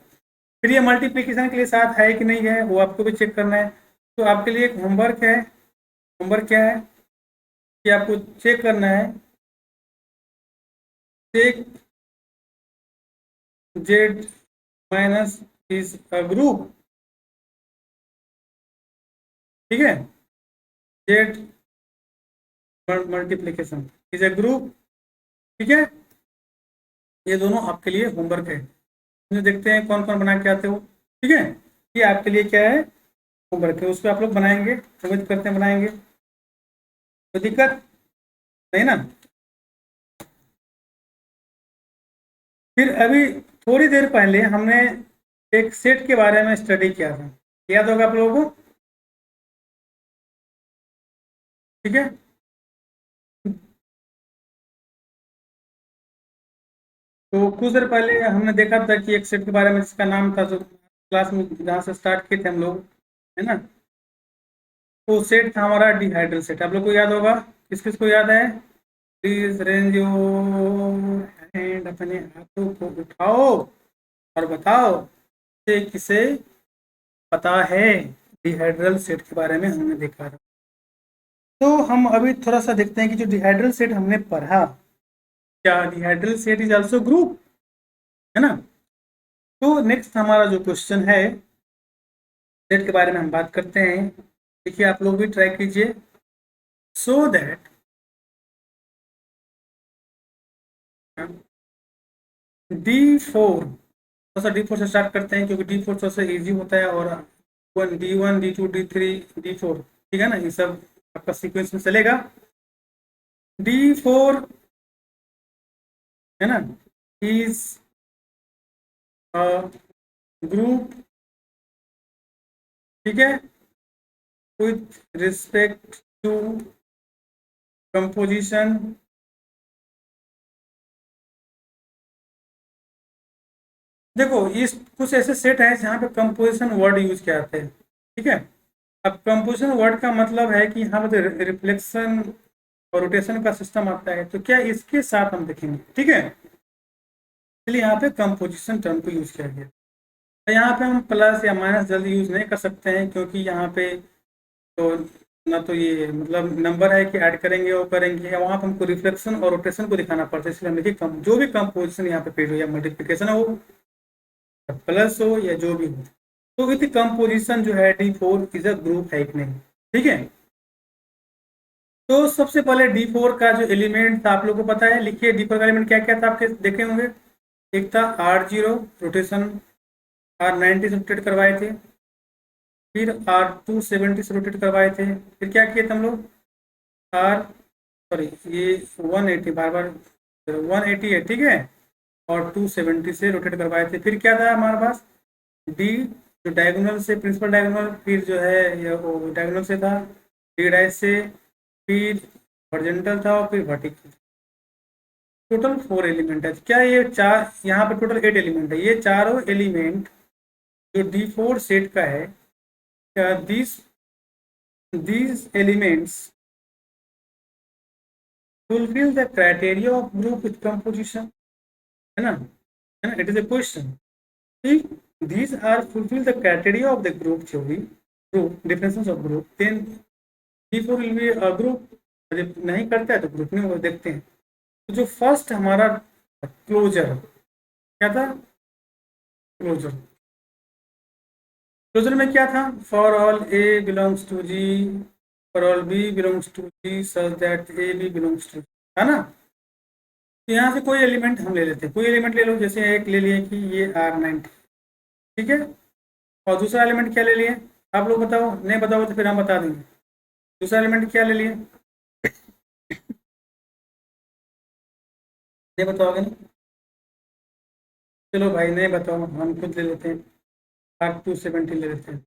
फिर ये मल्टीप्लिकेशन के लिए साथ है कि नहीं है, वो आपको भी चेक करना है। तो आपके लिए एक होमवर्क है, होमवर्क क्या है कि आपको चेक करना है, check Z minus is a group, ठीक है, Z multiplication is a group, ठीक है। ये दोनों आपके लिए होमवर्क है, देखते हैं कौन कौन बना के आते हो, ठीक है। ये आपके लिए क्या है, होमवर्क है, उस पर आप लोग बनाएंगे, उम्मीद करते हैं बनाएंगे, कोई दिक्कत नहीं ना। फिर अभी थोड़ी देर पहले हमने एक सेट के बारे में स्टडी किया था, याद होगा आप लोगों को? ठीक है। तो कुछ देर पहले हमने देखा था कि एक सेट के बारे में जिसका नाम था, जो क्लास में जहाँ से स्टार्ट किए थे हम लोग, है ना? तो सेट था हमारा डिहाइड्रल सेट, आप लोग को याद होगा? किस किस को याद है? प्लीज रेंज योर हैंड, अपने हाथों को उठाओ और बताओ किसे किसे पता है डिहाइड्रल सेट के बारे में हमने देखा था। तो हम अभी थोड़ा सा देखते हैं कि जो डिहाइड्रल सेट हमने पढ़ा, क्या डिहाइड्रल सेट इज आल्सो ग्रुप, है ना? तो नेक्स्ट हमारा जो क्वेश्चन है, सेट के बारे में हम बात करते हैं। देखिए आप लोग भी ट्राई कीजिए, सो दैट D4, थोड़ा सा D4 से स्टार्ट करते हैं क्योंकि D4 थोड़ा सा ईजी होता है, और D1 D2 D3 D4, ठीक है ना, ये सब आपका सीक्वेंस में चलेगा। D4 है ना, इज अ ग्रुप, ठीक है, विथ रिस्पेक्ट टू कंपोजिशन देखो इस कुछ ऐसे सेट हैं जहाँ पे कंपोजिशन वर्ड यूज किए जाते हैं, ठीक है। अब कंपोजिशन वर्ड का मतलब है कि यहाँ पे रिफ्लेक्शन और रोटेशन का सिस्टम आता है, तो क्या इसके साथ हम देखेंगे, ठीक है। इसलिए यहाँ पे कंपोजिशन टर्म को यूज किया गया। तो यहाँ पे हम प्लस या माइनस जल्दी यूज नहीं कर सकते हैं, क्योंकि यहाँ पे तो ना तो ये मतलब नंबर है कि ऐड करेंगे वो करेंगे, या वहाँ पे हमको रिफ्लेक्शन और रोटेशन को दिखाना पड़ता है। इसलिए हम देखिए जो भी कंपोजिशन यहाँ पे पेड़ हो या मल्टीप्लिकेशन हो या प्लस हो या जो भी हो, तो विथ कंपोजिशन जो है D4 इज अ ग्रुप है कि नहीं, ठीक है। तो सबसे पहले D4 का जो एलिमेंट था आप लोगों को पता है, लिखिए D4 का एलिमेंट क्या क्या था, आपके देखे होंगे। एक था R0 रोटेशन, R90 से रोटेट करवाए थे, फिर R270 से रोटेट करवाए थे, फिर क्या किए थे हम लोग, आर सॉरी ये 180, बार बार 180 है, ठीक है, और 270 से रोटेट करवाए थे। फिर क्या था हमारे पास, डी जो डायगोनल से प्रिंसिपल डायगोनल, फिर जो है ये डायगोनल से था, डी डैश से, फिर हॉरिजॉन्टल था, और फिर वर्टिकल। टोटल 4 एलिमेंट है। क्या ये चार, यहाँ पर टोटल 8 एलिमेंट है, ये चारों एलिमेंट जो D4 सेट का है, क्या these elements fulfill the criteria of group with composition, है ना, it is a question. If these are fulfill the criteria of the group theory, group definitions of group, then D4 will be a group. यदि नहीं करता है तो group नहीं होगा। देखते हैं, तो जो फर्स्ट हमारा क्लोजर क्या था, क्लोजर क्लोजर में क्या था, for all A belongs to G, for all B belongs to G, such that A B belongs to, है ना। तो यहाँ से कोई एलिमेंट हम ले लेते हैं, कोई एलिमेंट ले लो, जैसे एक ले लिए कि ये R90, ठीक है, और दूसरा एलिमेंट क्या ले लिए, आप लोग बताओ, नहीं बताओ तो फिर हम बता देंगे। दूसरा एलिमेंट क्या ले लिए, नहीं बताओगे ना, चलो भाई नहीं बताओ, हम खुद ले लेते हैं, R270 ले लेते हैं,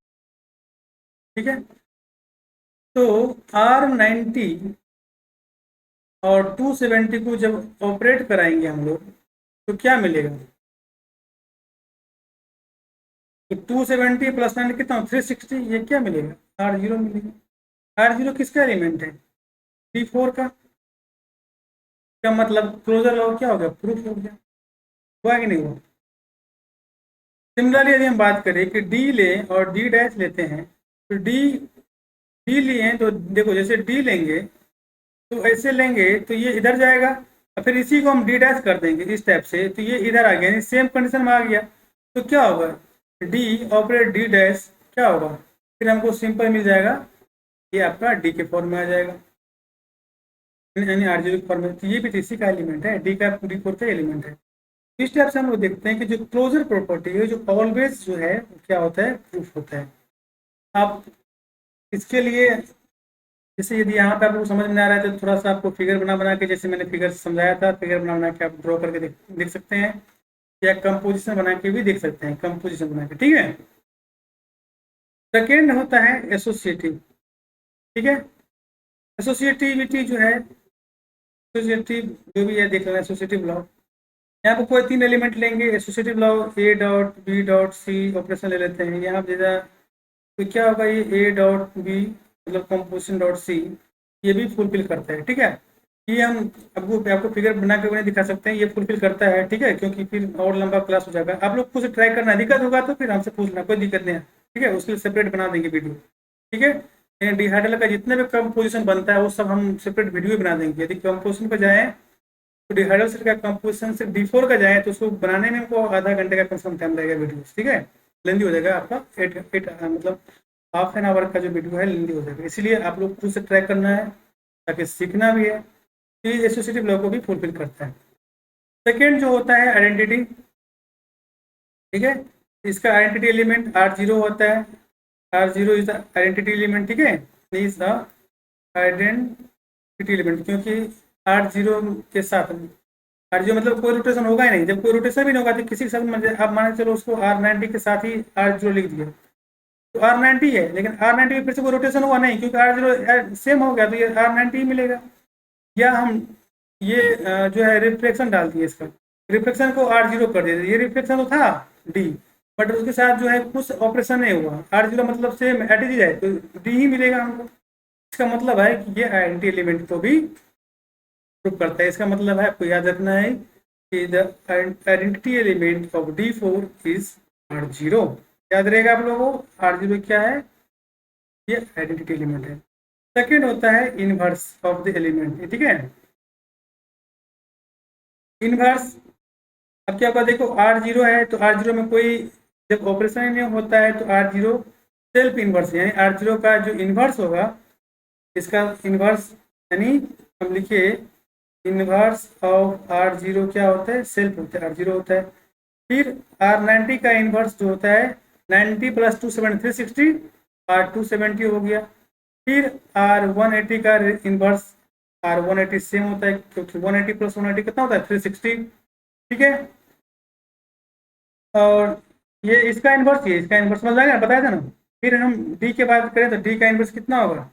ठीक है। तो R90 और 270 को जब ऑपरेट कराएंगे हम लोग, तो क्या मिलेगा, तो 270 प्लस 9 कितना, 360, ये क्या मिलेगा, R0 मिलेगा। R0 किसका एलिमेंट है, D4 का। क्या मतलब, क्लोजर लॉ क्या हो गया, प्रूफ हो गया, हुआ कि नहीं हुआ। सिमिलरली यदि हम बात करें कि डी लें और डी डैश लेते हैं, तो डी डी लिए तो देखो, जैसे डी लेंगे तो ऐसे लेंगे तो ये इधर जाएगा, और फिर इसी को हम डी डैश कर देंगे इस टाइप से, तो ये इधर आ गया, सेम कंडीशन में आ गया। तो क्या होगा, डी ऑपरेट डी डैश क्या होगा, फिर हमको सिंपल मिल जाएगा, ये आपका डी के फॉर्म में आ जाएगा, यानी R0 के फॉर्म में। तो ये भी इसी का एलिमेंट है, डी का D4 का एलिमेंट है। इस टाइप से हम लोग देखते हैं कि जो क्लोजर प्रॉपर्टी है, जो ऑलवेज जो है क्या होता है, प्रूफ होता है। आप इसके लिए, जैसे यदि यहाँ पे आपको समझ में आ रहा है तो थोड़ा सा आपको फिगर बना बना के, जैसे मैंने फिगर समझाया था, फिगर बना बना के आप ड्रॉ करके देख सकते हैं। या कंपोजिशन बना के भी देख सकते हैं, कंपोजिशन बना के, ठीक है। सेकेंड होता है एसोसिएटिव, ठीक है। एसोसिएटिविटी जो है, एसोसिएटिव जो भी है देख लेना, एसोसिएटिव लॉ। यहाँ पर कोई 3 एलिमेंट लेंगे, associative law A dot B dot C operation ले लेते हैं। यहाँ पर जैसा तो क्या होगा, ये ए डॉट बी मतलब कंपोजिशन डॉट सी, ये भी फुलफिल करता है, ठीक है। ये हम आपको फिगर बना के नहीं दिखा सकते हैं, ये फुलफिल करता है, ठीक है, क्योंकि फिर और लंबा क्लास हो जाएगा। आप लोग खुद से ट्राई करना, दिक्कत होगा तो फिर हमसे पूछना, कोई दिक्कत नहीं है, ठीक है। उसके लिए सेपरेट बना देंगे वीडियो, ठीक है। डिहाइड्रल का जितने भी कंपोजिशन बनता है वो सब हम सेपरेट वीडियो बना देंगे। यदि कंपोजिशन पर जाए तो डिहाइड्रल सेट का कंपोजिशन से D4 का जाए तो उसको बनाने में हमको आधा घंटे का कम से कम टाइम लगेगा वीडियो, ठीक है। लेंदी हो जाएगा आपका, एट मतलब हाफ एन आवर का जो वीडियो है लेंदी हो जाएगा। इसलिए आप लोग खुद से ट्राई करना है ताकि सीखना भी है। तो ये एसोसिएटिव लॉ को भी फुलफिल करता है। सेकेंड जो होता है आइडेंटिटी, ठीक है। इसका आइडेंटिटी एलिमेंट R0 होता है। R0 is the identity element, ठीक है, इज द आइडेंटिटी एलिमेंट, क्योंकि R0 के साथ R0 मतलब कोई रोटेशन होगा ही नहीं। जब कोई रोटेशन भी नहीं होगा तो किसी के साथ मतलब आप मान चलो उसको R90 के साथ ही R0 लिख दिया तो R90 है, लेकिन R90 में फिर से कोई रोटेशन हुआ नहीं, क्योंकि R0 सेम हो गया तो ये R90 ही मिलेगा। या हम ये जो है रिफ्लेक्शन डाल दिए, इसका रिफ्लेक्शन को R0 कर दिया, ये रिफ्लेक्शन तो था D, बट उसके साथ जो है कुछ ऑपरेशन नहीं हुआ, R0 मतलब सेम एटीज है तो D ही मिलेगा हमको। इसका मतलब है कि ये आइडेंटिटी एलिमेंट को भी प्रूव करता है। इसका मतलब है आपको याद रखना है कि the identity element of D4 is R0। याद रहेगा आप लोगों को, R0 क्या है, ये आइडेंटिटी एलिमेंट है। सेकेंड होता है इनवर्स ऑफ द एलिमेंट, ठीक है। इनवर्स, अब क्या होगा देखो, R0 है तो R0 में कोई जब ऑपरेशन नहीं होता है तो R0 सेल्फ इनवर्स, यानी R0 का जो इनवर्स होगा, इसका इनवर्स यानी हम लिखिए इनवर्स ऑफ R0 क्या होता है, सेल्फ होता है, R0 होता है। फिर R90 का इनवर्स जो होता है 90 + 270 360, R270 हो गया। फिर R180 का इनवर्स R180 सेम होता है, क्योंकि 180 + 180 कितना होता है 360, ठीक है। और ये इसका इनवर्स, ये इसका इनवर्स समझ आएगा, बताया था ना। फिर हम डी के बात करें तो डी का इनवर्स कितना होगा,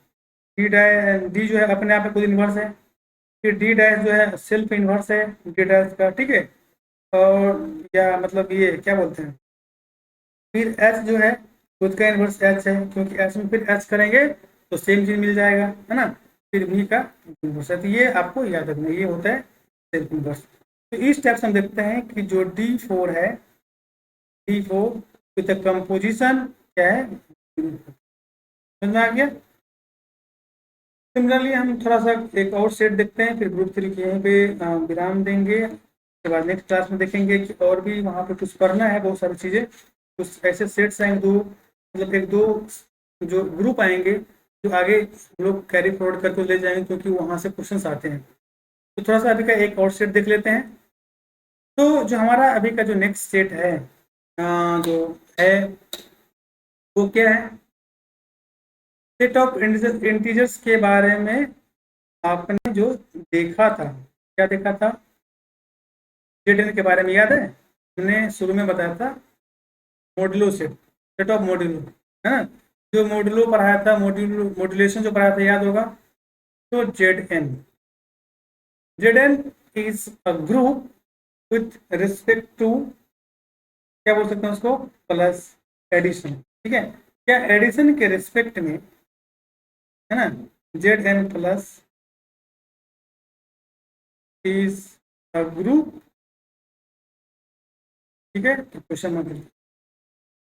डी जो है अपने आप में खुद इनवर्स है। फिर डी डैश जो है सेल्फ इनवर्स है डी डैश का, ठीक है। और या मतलब ये क्या बोलते हैं, फिर एच जो है खुद का इनवर्स एच है, क्योंकि एच में फिर एच करेंगे तो सेम चीज मिल जाएगा, है ना। फिर भी का इनवर्स है, तो ये आपको याद रखना, ये होता है सेल्फ इनवर्स। तो इस टाइप से हम देखते हैं कि जो D4 है, D4 विद कंपोजिशन क्या है, समझ में आ गया। सिमिलरली हम थोड़ा सा एक और सेट देखते हैं, फिर ग्रुप 3 के यहीं पे विराम देंगे। उसके बाद नेक्स्ट क्लास में देखेंगे कि और भी वहाँ पे कुछ पढ़ना है, बहुत सारी चीज़ें, कुछ ऐसे सेट्स आएंगे, दो मतलब एक दो जो ग्रुप आएंगे जो आगे हम लोग कैरी फॉरवर्ड करके ले जाएंगे, क्योंकि वहाँ से क्वेश्चंस आते हैं। तो थोड़ा सा अभी का एक और सेट देख लेते हैं। तो जो हमारा अभी का जो नेक्स्ट सेट है जो है वो क्या है, सेट ऑफ इंटीजर्स के बारे में आपने जो देखा था, क्या देखा था, जेड के बारे में याद है, हमने शुरू में बताया था modulo set, set of modulo, है ना। जो मॉड्यूलो पढ़ाया था, मॉड्यूलेशन जो पढ़ाया था याद होगा। तो Z N is a group with respect to, क्या बोल सकते हैं उसको, प्लस एडिशन, ठीक है। क्या एडिशन के रिस्पेक्ट में, है ना, Z N plus is a group, ठीक है। तो क्वेश्चन नंबर,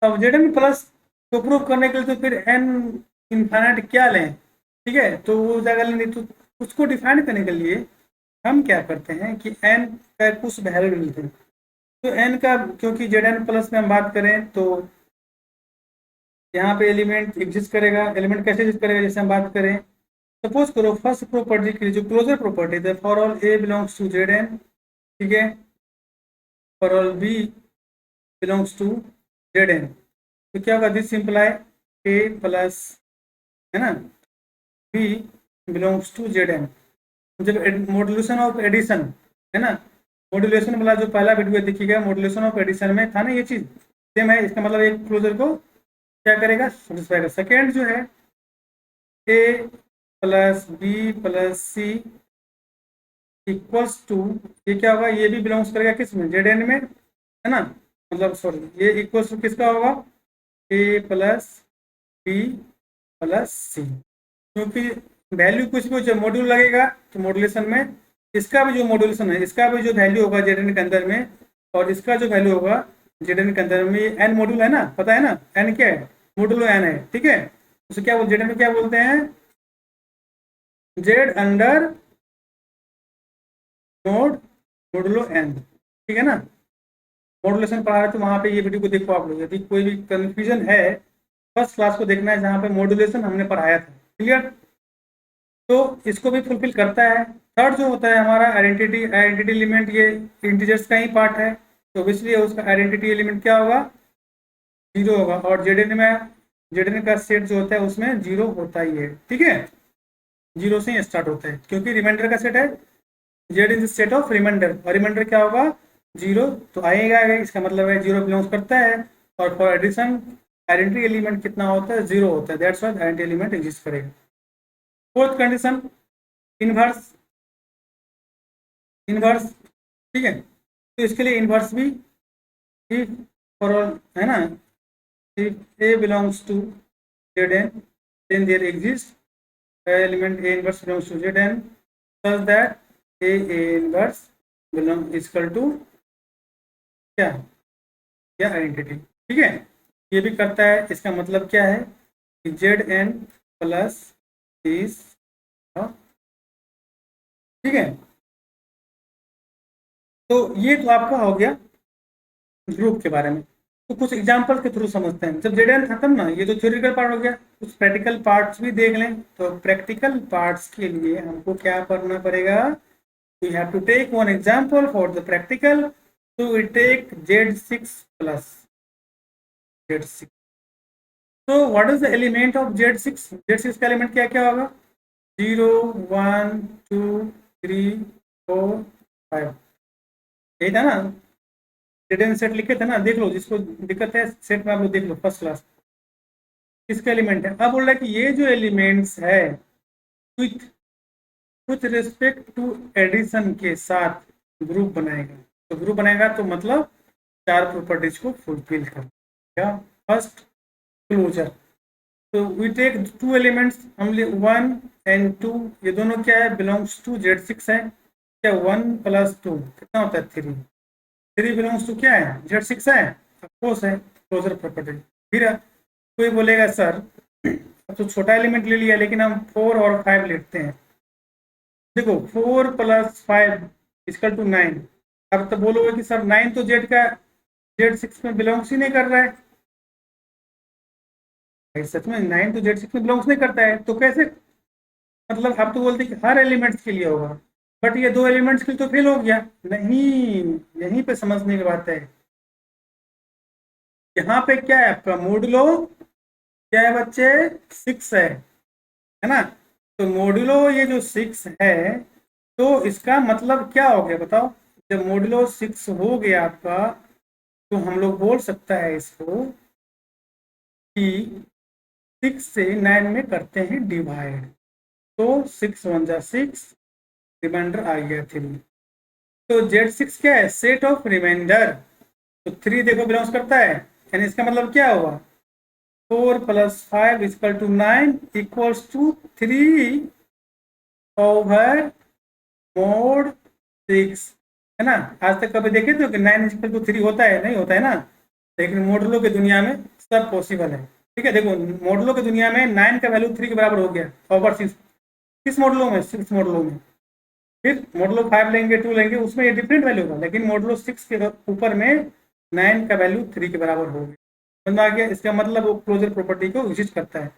अब जेड एन प्लस को प्रूव करने के लिए तो फिर एन इन्फाइनाइट क्या लें, ठीक है, तो वो जगह लेंगे। तो उसको डिफाइन करने के लिए हम क्या करते हैं कि एन का कुछ वैल्यू मिलते हैं। तो एन का, क्योंकि जेड एन प्लस में हम बात करें तो यहाँ पे एलिमेंट एग्जिस्ट करेगा। एलिमेंट कैसे एग्जिस्ट करेगा, जैसे हम बात करें, सपोज करो फर्स्ट प्रॉपर्टी के लिए जो क्लोजर प्रॉपर्टी है, for all A belongs to Z N, ठीक है, for all B belongs to Z N, तो क्या होगा, दिस सिंप्लाई ए प्लस, है ना, B belongs to Z N. जब मॉड्यूलेशन ऑफ एडिशन, है ना, मॉड्यूलेशन वाला जो पहला वीडियो देखिएगा, मॉड्यूलेशन ऑफ एडिशन में था ना ये चीज, सेम है। इसका मतलब एक क्लोजर को क्या करेगा, सेटिस्फाई करेगा। सेकेंड जो है A plus B plus C equals to, ये क्या होगा, ये भी बिलोंग्स करेगा किस में, जेड एन में, है ना। मतलब सॉरी, ये इक्वल्स टू किसका होगा, ए प्लस बी प्लस सी, क्योंकि वैल्यू कुछ भी हो, मॉड्यूल लगेगा तो मॉड्यूलेशन में इसका भी जो मॉड्यूलेशन है, इसका भी जो वैल्यू होगा जेड एन के अंदर में, और इसका जो वैल्यू होगा जेड एन के अंदर में, ये एन मॉड्यूल है ना, पता है ना एन क्या है, मॉड्यूलो एन है, ठीक है। उसे क्या जेड एन में क्या बोलते हैं, Z under node modulo N, ठीक है ना। मॉडुलेशन पढ़ा रहे तो वहां पे ये वीडियो को देखो आप लोग, यदि कोई भी कंफ्यूजन है फर्स्ट क्लास को देखना है जहाँ पे मॉडुलेशन हमने पढ़ाया था, क्लियर। तो इसको भी फुलफिल करता है। थर्ड जो होता है हमारा आइडेंटिटी, आइडेंटिटी एलिमेंट, ये इंटीजर्स का ही पार्ट है, तो इसलिए उसका आइडेंटिटी एलिमेंट क्या होगा, जीरो होगा। और जेडएन में, जेडएन का सेट जो होता है उसमें जीरो होता ही है, ठीक है, जीरो से ही स्टार्ट होता है, क्योंकि रिमाइंडर का सेट है, Z is set of reminder, और रिमाइंडर क्या होगा, जीरो, तो आएगा, इसका मतलब है जीरो बिलोंग्स करता है। और फॉर एडिशन आइडेंटिटी एलिमेंट कितना होता है, जीरो होता है, that's why identity element exist करेगा। फोर्थ कंडीशन इनवर्स, इनवर्स, ठीक है। तो इसके लिए इनवर्स भी इफ फॉर ऑल, है ना, if A belongs to Z N then there exist element A inverse belongs to Z N such that A inverse belong equal to क्या, या आइडेंटिटी, ठीक है। ये भी करता है, इसका मतलब क्या है कि जेड एन प्लस इज, ठीक है। तो ये तो आपका हो गया ग्रुप के बारे में। तो कुछ एग्जांपल के थ्रू समझते हैं। जब जेड एन खत्म ना, ये तो थ्योरेटिकल पार्ट हो गया, कुछ प्रैक्टिकल पार्ट्स भी देख लें। तो प्रैक्टिकल पार्ट्स के लिए हमको क्या करना पड़ेगा, we have to take one example for the practical, so we take z6 plus z6. So what is the element of z6, z6 का एलिमेंट क्या क्या होगा, 0 1 2 3 4 5, यही था ना, जेडन सेट लिखे थे ना, देख लो जिसको दिक्कत है सेट में आप लोग देख लो फर्स्ट क्लास, किसका एलिमेंट है। अब बोल रहा है कि ये जो एलिमेंट्स है विथ रिस्पेक्ट टू एडिशन के साथ ग्रुप बनाएगा, तो ग्रुप बनाएगा तो मतलब चार प्रॉपर्टीज को फुलफिल करेगा। फर्स्ट क्लोजर, तो वी टेक टू एलिमेंट्स, हम 1 एंड 2, ये दोनों क्या है, बिलोंग्स टू z6 है, क्या 1 प्लस 2 कितना होता है 3, 3 बिलोंग्स टू क्या है, z6 है, ऑफकोर्स है क्लोजर प्रॉपर्टी। फिर कोई बोलेगा सर अब तो छोटा एलिमेंट ले लिया लेकिन हम 4 और 5 लेते हैं, देखो 4 प्लस 5 इक्वल टू 9, अब तो बोलोगे कि सर 9 तो जेड का, z6 में बिलोंग्स ही नहीं कर रहा है, भाई सच में 9 तो z6 में बिलोंग्स नहीं करता है, तो कैसे, मतलब आप तो बोलते कि हर एलिमेंट्स के लिए होगा, बट ये दो एलिमेंट्स के लिए तो फेल हो गया नहीं। यहीं पे समझने की बात है, यहाँ पे क्या है आपका मोडुलो, क्या है बच्चे, 6 है ना। तो मोडुलो ये जो 6 है, तो इसका मतलब क्या हो गया बताओ, जब मोडुलो 6 हो गया आपका, तो हम लोग बोल सकता है इसको कि 6 से 9 में करते हैं डिवाइड, तो 6 1 जा 6, रिमाइंडर आ गया 3। तो z6 क्या है, सेट ऑफ रिमाइंडर, तो 3 देखो बिलोंग्स करता है, यानी इसका मतलब क्या होगा, 4 plus 5 equal to 9 equals to 3 over mod 6, है ना। आज तक कभी देखे थे कि 9 इक्वल टू 3 होता है, नहीं होता है ना, लेकिन मॉडुलो की दुनिया में सब पॉसिबल है, ठीक है। देखो मॉडुलो की दुनिया में 9 का वैल्यू 3 के बराबर हो गया ओवर 6, किस मॉडुलो में, 6 मॉडुलो में। फिर मॉडुलो 5 लेंगे 2 लेंगे, उसमें ये डिफरेंट वैल्यू होगा, लेकिन मॉडुलो 6 के ऊपर में 9 का वैल्यू 3 के बराबर हो गया, समझ आ गया। इसका मतलब वो क्लोजर प्रॉपर्टी को एग्जिस्ट करता है।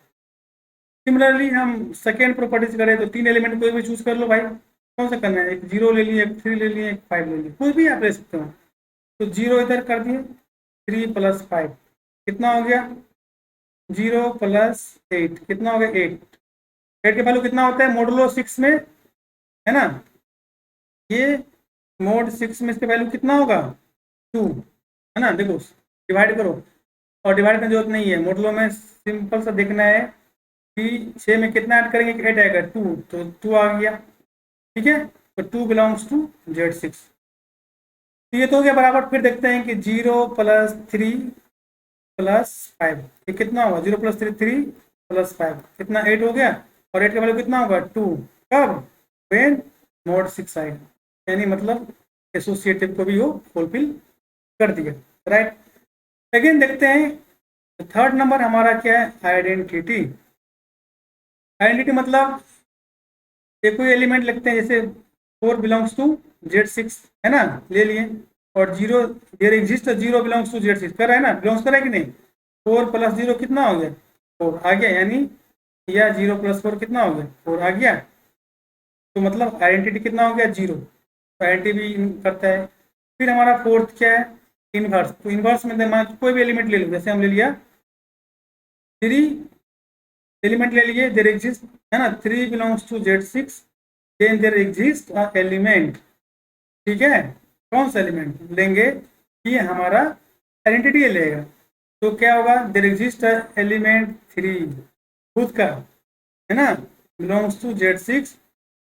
सिमिलरली हम सेकेंड प्रॉपर्टीज करें तो 3 एलिमेंट कोई भी चूज कर लो भाई, कौन सा करना है, एक 0 ले लिए, एक 3 ले लिए, एक 5 ले लिए, कोई भी आप ले सकते हो। तो 0 इधर कर दिए, 3 प्लस 5 कितना हो गया, 0 प्लस 8 कितना हो गया 8, 8 के वैल्यू कितना होता है मोडुलो 6 में, है ना। ये मोड 6 में इसका वैल्यू कितना होगा 2, है ना। देखो डिवाइड करो, और डिवाइड करने की जरूरत नहीं है, मोडलो में सिंपल सा देखना है कि 6 में कितना ऐड करेंगे, 8 आएगा 2, तो 2 आ गया, ठीक है। तो 2 बिलोंग्स टू Z6। तो ये तो हो गया बराबर। फिर देखते हैं कि 0 + 3 + 5 ये कितना होगा, 0 + 3 3 + 5 कितना 8 हो गया, और 8 का वैल्यू कितना होगा 2, कब व्हेन मोड 6 आएगा, यानी मतलब एसोसिएटिव को भी वो फुलफिल कर दिया, राइट। अगेन देखते हैं थर्ड नंबर हमारा क्या है, आइडेंटिटी। आइडेंटिटी मतलब एक कोई एलिमेंट लिखते हैं, जैसे 4 बिलोंग्स टू Z6, है ना, ले लिए, और 0 there exist 0 belongs to Z6 कर रहा है ना, बिलोंग्स कर रहा है कि नहीं। 4 + 0 कितना हो गया 4 आ गया, यानी या 0 + 4 कितना हो गया 4 आ गया, तो मतलब आइडेंटिटी कितना हो गया 0, तो आइडेंटिटी भी करता है। फिर हमारा फोर्थ क्या है, इनवर्स। तो इनवर्स में मान कोई भी एलिमेंट ले लो, जैसे हम ले लिया 3 एलिमेंट ले लिए, देयर एग्जिस्ट, है ना, 3 belongs to Z6, then there exist a element, ठीक है। कौन सा एलिमेंट लेंगे, ये हमारा आइडेंटिटी लेगा, तो क्या होगा, देयर एग्जिस्ट एलिमेंट 3 खुद का, है ना, बिलोंग्स टू Z6,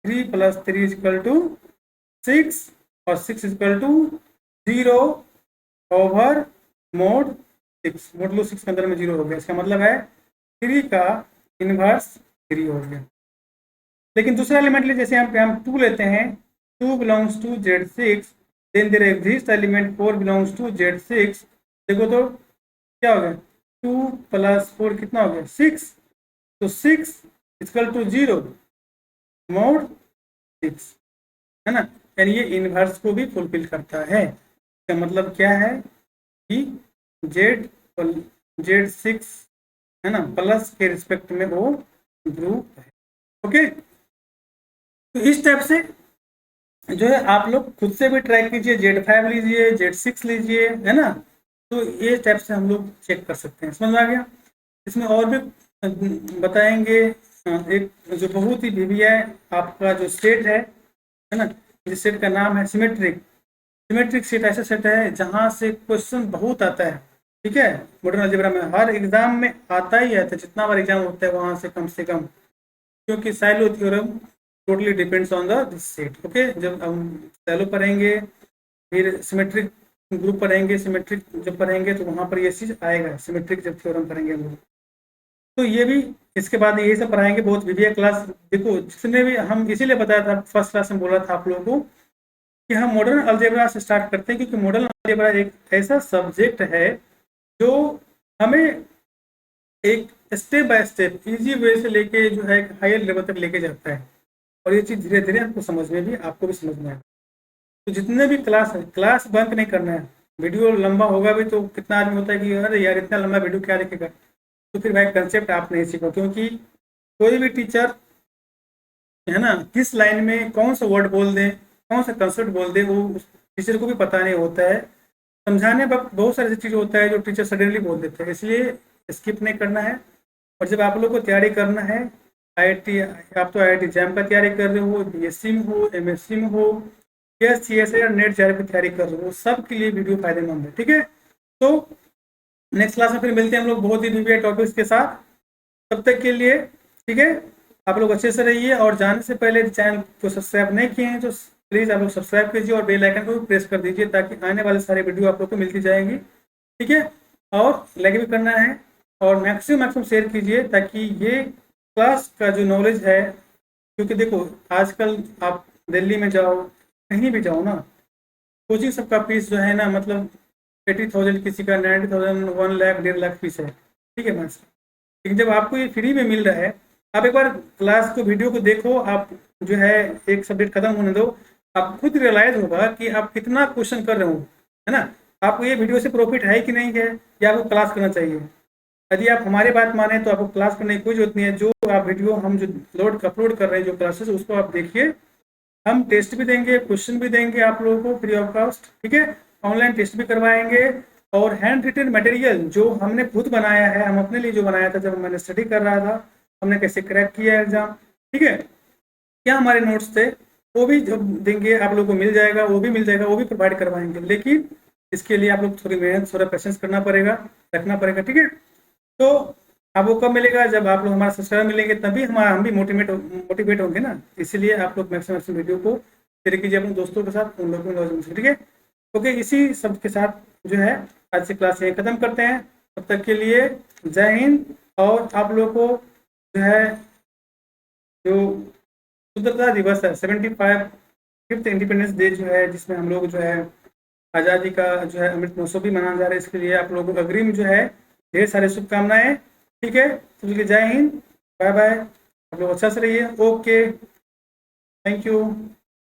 3 + 3 = 6, और 6 = 0 ओवर मोड 6, मोड 6 के अंदर में 0 हो गया, इसका मतलब है 3 का इनवर्स 3 हो गया। लेकिन दूसरा एलिमेंट ले, जैसे हम 2 लेते हैं, 2 belongs to Z6, then there exist element 4 belongs to Z6, देखो तो क्या हो गया 2 + 4 कितना हो गया 6, तो 6 = 0 मोड 6, है ना, यानी ये इनवर्स को भी फुलफिल करता है। इसका मतलब क्या है कि Z6, है ना, प्लस के रिस्पेक्ट में वो ग्रुप है, ओके। तो इस टाइप से जो है आप लोग खुद से भी ट्राई कीजिए, Z5 लीजिए, Z6 लीजिए, है ना, तो ये टाइप से हम लोग चेक कर सकते हैं। समझ में आ गया। इसमें और भी बताएंगे, एक जो बहुत ही बीबी है आपका जो सेट है ना, जिस सेट का नाम है सिमेट्रिक। सिमेट्रिक सेट ऐसा सेट है जहां से क्वेश्चन बहुत आता है, ठीक है। मॉडर्न अलजेब्रा में हर एग्जाम में आता ही आता है, जितना बार एग्जाम होता है वहां से कम, क्योंकि silo theorem totally depends on the this set, okay. जब हम साइलो पढ़ेंगे, फिर सिमेट्रिक ग्रुप पढ़ेंगे, सिमेट्रिक जब पढ़ेंगे तो वहां पर ये चीज आएगा, सिमेट्रिक जब थ्योरम पढ़ेंगे हम लोग, तो ये भी इसके बाद ये सब पढ़ाएंगे। बहुत वीडियो क्लास देखो, जिसने भी हम इसीलिए बताया था फर्स्ट क्लास में, बोला था आप लोगों को कि हम मॉडर्न अलजेब्रा से स्टार्ट करते हैं, क्योंकि मॉडर्न अलजेब्रा एक ऐसा सब्जेक्ट है जो हमें एक step by step easy way से लेके जो है हायर लेवल तक लेके जाता है, और ये चीज़ धीरे धीरे आपको समझ में भी, आपको भी समझ में आएगा। तो जितने भी क्लास है, क्लास बंक नहीं करना है। वीडियो लंबा होगा भी तो कितना आदमी होता है कि अरे यार इतना लंबा वीडियो क्या देखेगा, तो फिर भाई कंसेप्ट आप नहीं सीखो, क्योंकि कोई भी टीचर, है ना, किस लाइन में कौन सा वर्ड बोल दे, कौन सा कंसेप्ट बोल दे, वो टीचर को भी पता नहीं होता है। समझाने वक्त बहुत सारी चीज़ होता है जो टीचर सडनली बोल देते हैं, इसलिए स्किप नहीं करना है। और जब आप लोग को तैयारी करना है IIT, आप तो IIT जैम का तैयारी कर रहे हो, BSc में हो, MSc में हो, या CSA या नेट JAR की तैयारी कर रहे हो, सब के लिए वीडियो फायदेमंद है, ठीक है। तो नेक्स्ट क्लास में फिर मिलते हैं हम लोग बहुत ही वीडियो टॉपिक्स के साथ, तब तक के लिए, ठीक है। आप लोग अच्छे से रहिए, और जाने से पहले चैनल को सब्सक्राइब नहीं किए हैं तो प्लीज़ आप लोग सब्सक्राइब कीजिए, और बेल आइकन को भी प्रेस कर दीजिए, ताकि आने वाले सारे वीडियो आप लोग को मिलती जाएंगी, ठीक है। और लाइक भी करना है, और मैक्सिमम शेयर कीजिए, ताकि ये क्लास का जो नॉलेज है, क्योंकि देखो आजकल आप दिल्ली में जाओ, कहीं भी जाओ ना, कोचिंग सबका फीस जो है ना, मतलब 80,000, किसी का 90,000, 1 लाख 1.5 लाख फीस है, ठीक है मैथ्स। लेकिन जब आपको ये फ्री में मिल रहा है, आप एक बार क्लास को वीडियो को देखो, आप जो है एक सब्जेक्ट खत्म होने दो, आप खुद रियलाइज होगा कि आप कितना क्वेश्चन कर रहे हो, है ना। आपको ये वीडियो से प्रॉफिट है कि नहीं है, या आपको क्लास करना चाहिए। यदि आप हमारी बात माने तो आपको क्लास करने की कोई जरूरत नहीं है। जो आप वीडियो हम जो अपलोड कर रहे हैं, जो क्लासेस, उसको आप देखिए। हम टेस्ट भी देंगे, क्वेश्चन भी देंगे आप लोगों को फ्री ऑफ कॉस्ट, ठीक है। ऑनलाइन टेस्ट भी करवाएंगे, और हैंड रिटन मटेरियल जो हमने खुद बनाया है, हम अपने लिए जो बनाया था जब मैंने स्टडी कर रहा था, हमने कैसे क्रैक किया एग्जाम, ठीक है, क्या हमारे नोट्स थे, वो भी जब देंगे आप लोग को मिल जाएगा, वो भी मिल जाएगा, वो भी प्रोवाइड करवाएंगे। लेकिन इसके लिए आप लोग थोड़ी मेहनत, थोड़ा पेशेंस करना पड़ेगा, रखना पड़ेगा, ठीक है। तो आपको कब मिलेगा, जब आप लोग हमारे सब्सक्राइबर मिलेंगे तभी हम भी मोटिवेट होंगे ना। इसीलिए आप लोग मैक्सिमम वीडियो को शेयर कीजिए अपने दोस्तों के साथ, उन लोगों को नॉलेज मिले, ठीक है। ओके, इसी सब के साथ जो है आज की क्लास यही खत्म करते हैं। तब तक के लिए जय हिंद। और आप लोग को जो है जो स्वतंत्रता दिवस है 75th इंडिपेंडेंस डे जो है, जिसमें हम लोग जो है आज़ादी का जो है अमृत महोत्सव भी मनाया जा रहा है, इसके लिए आप लोगों को अग्रिम जो है ढेर सारे शुभकामनाएं, ठीक है। तो जय हिंद, बाय बाय, आप लोग अच्छा से रहिए। Okay, thank you.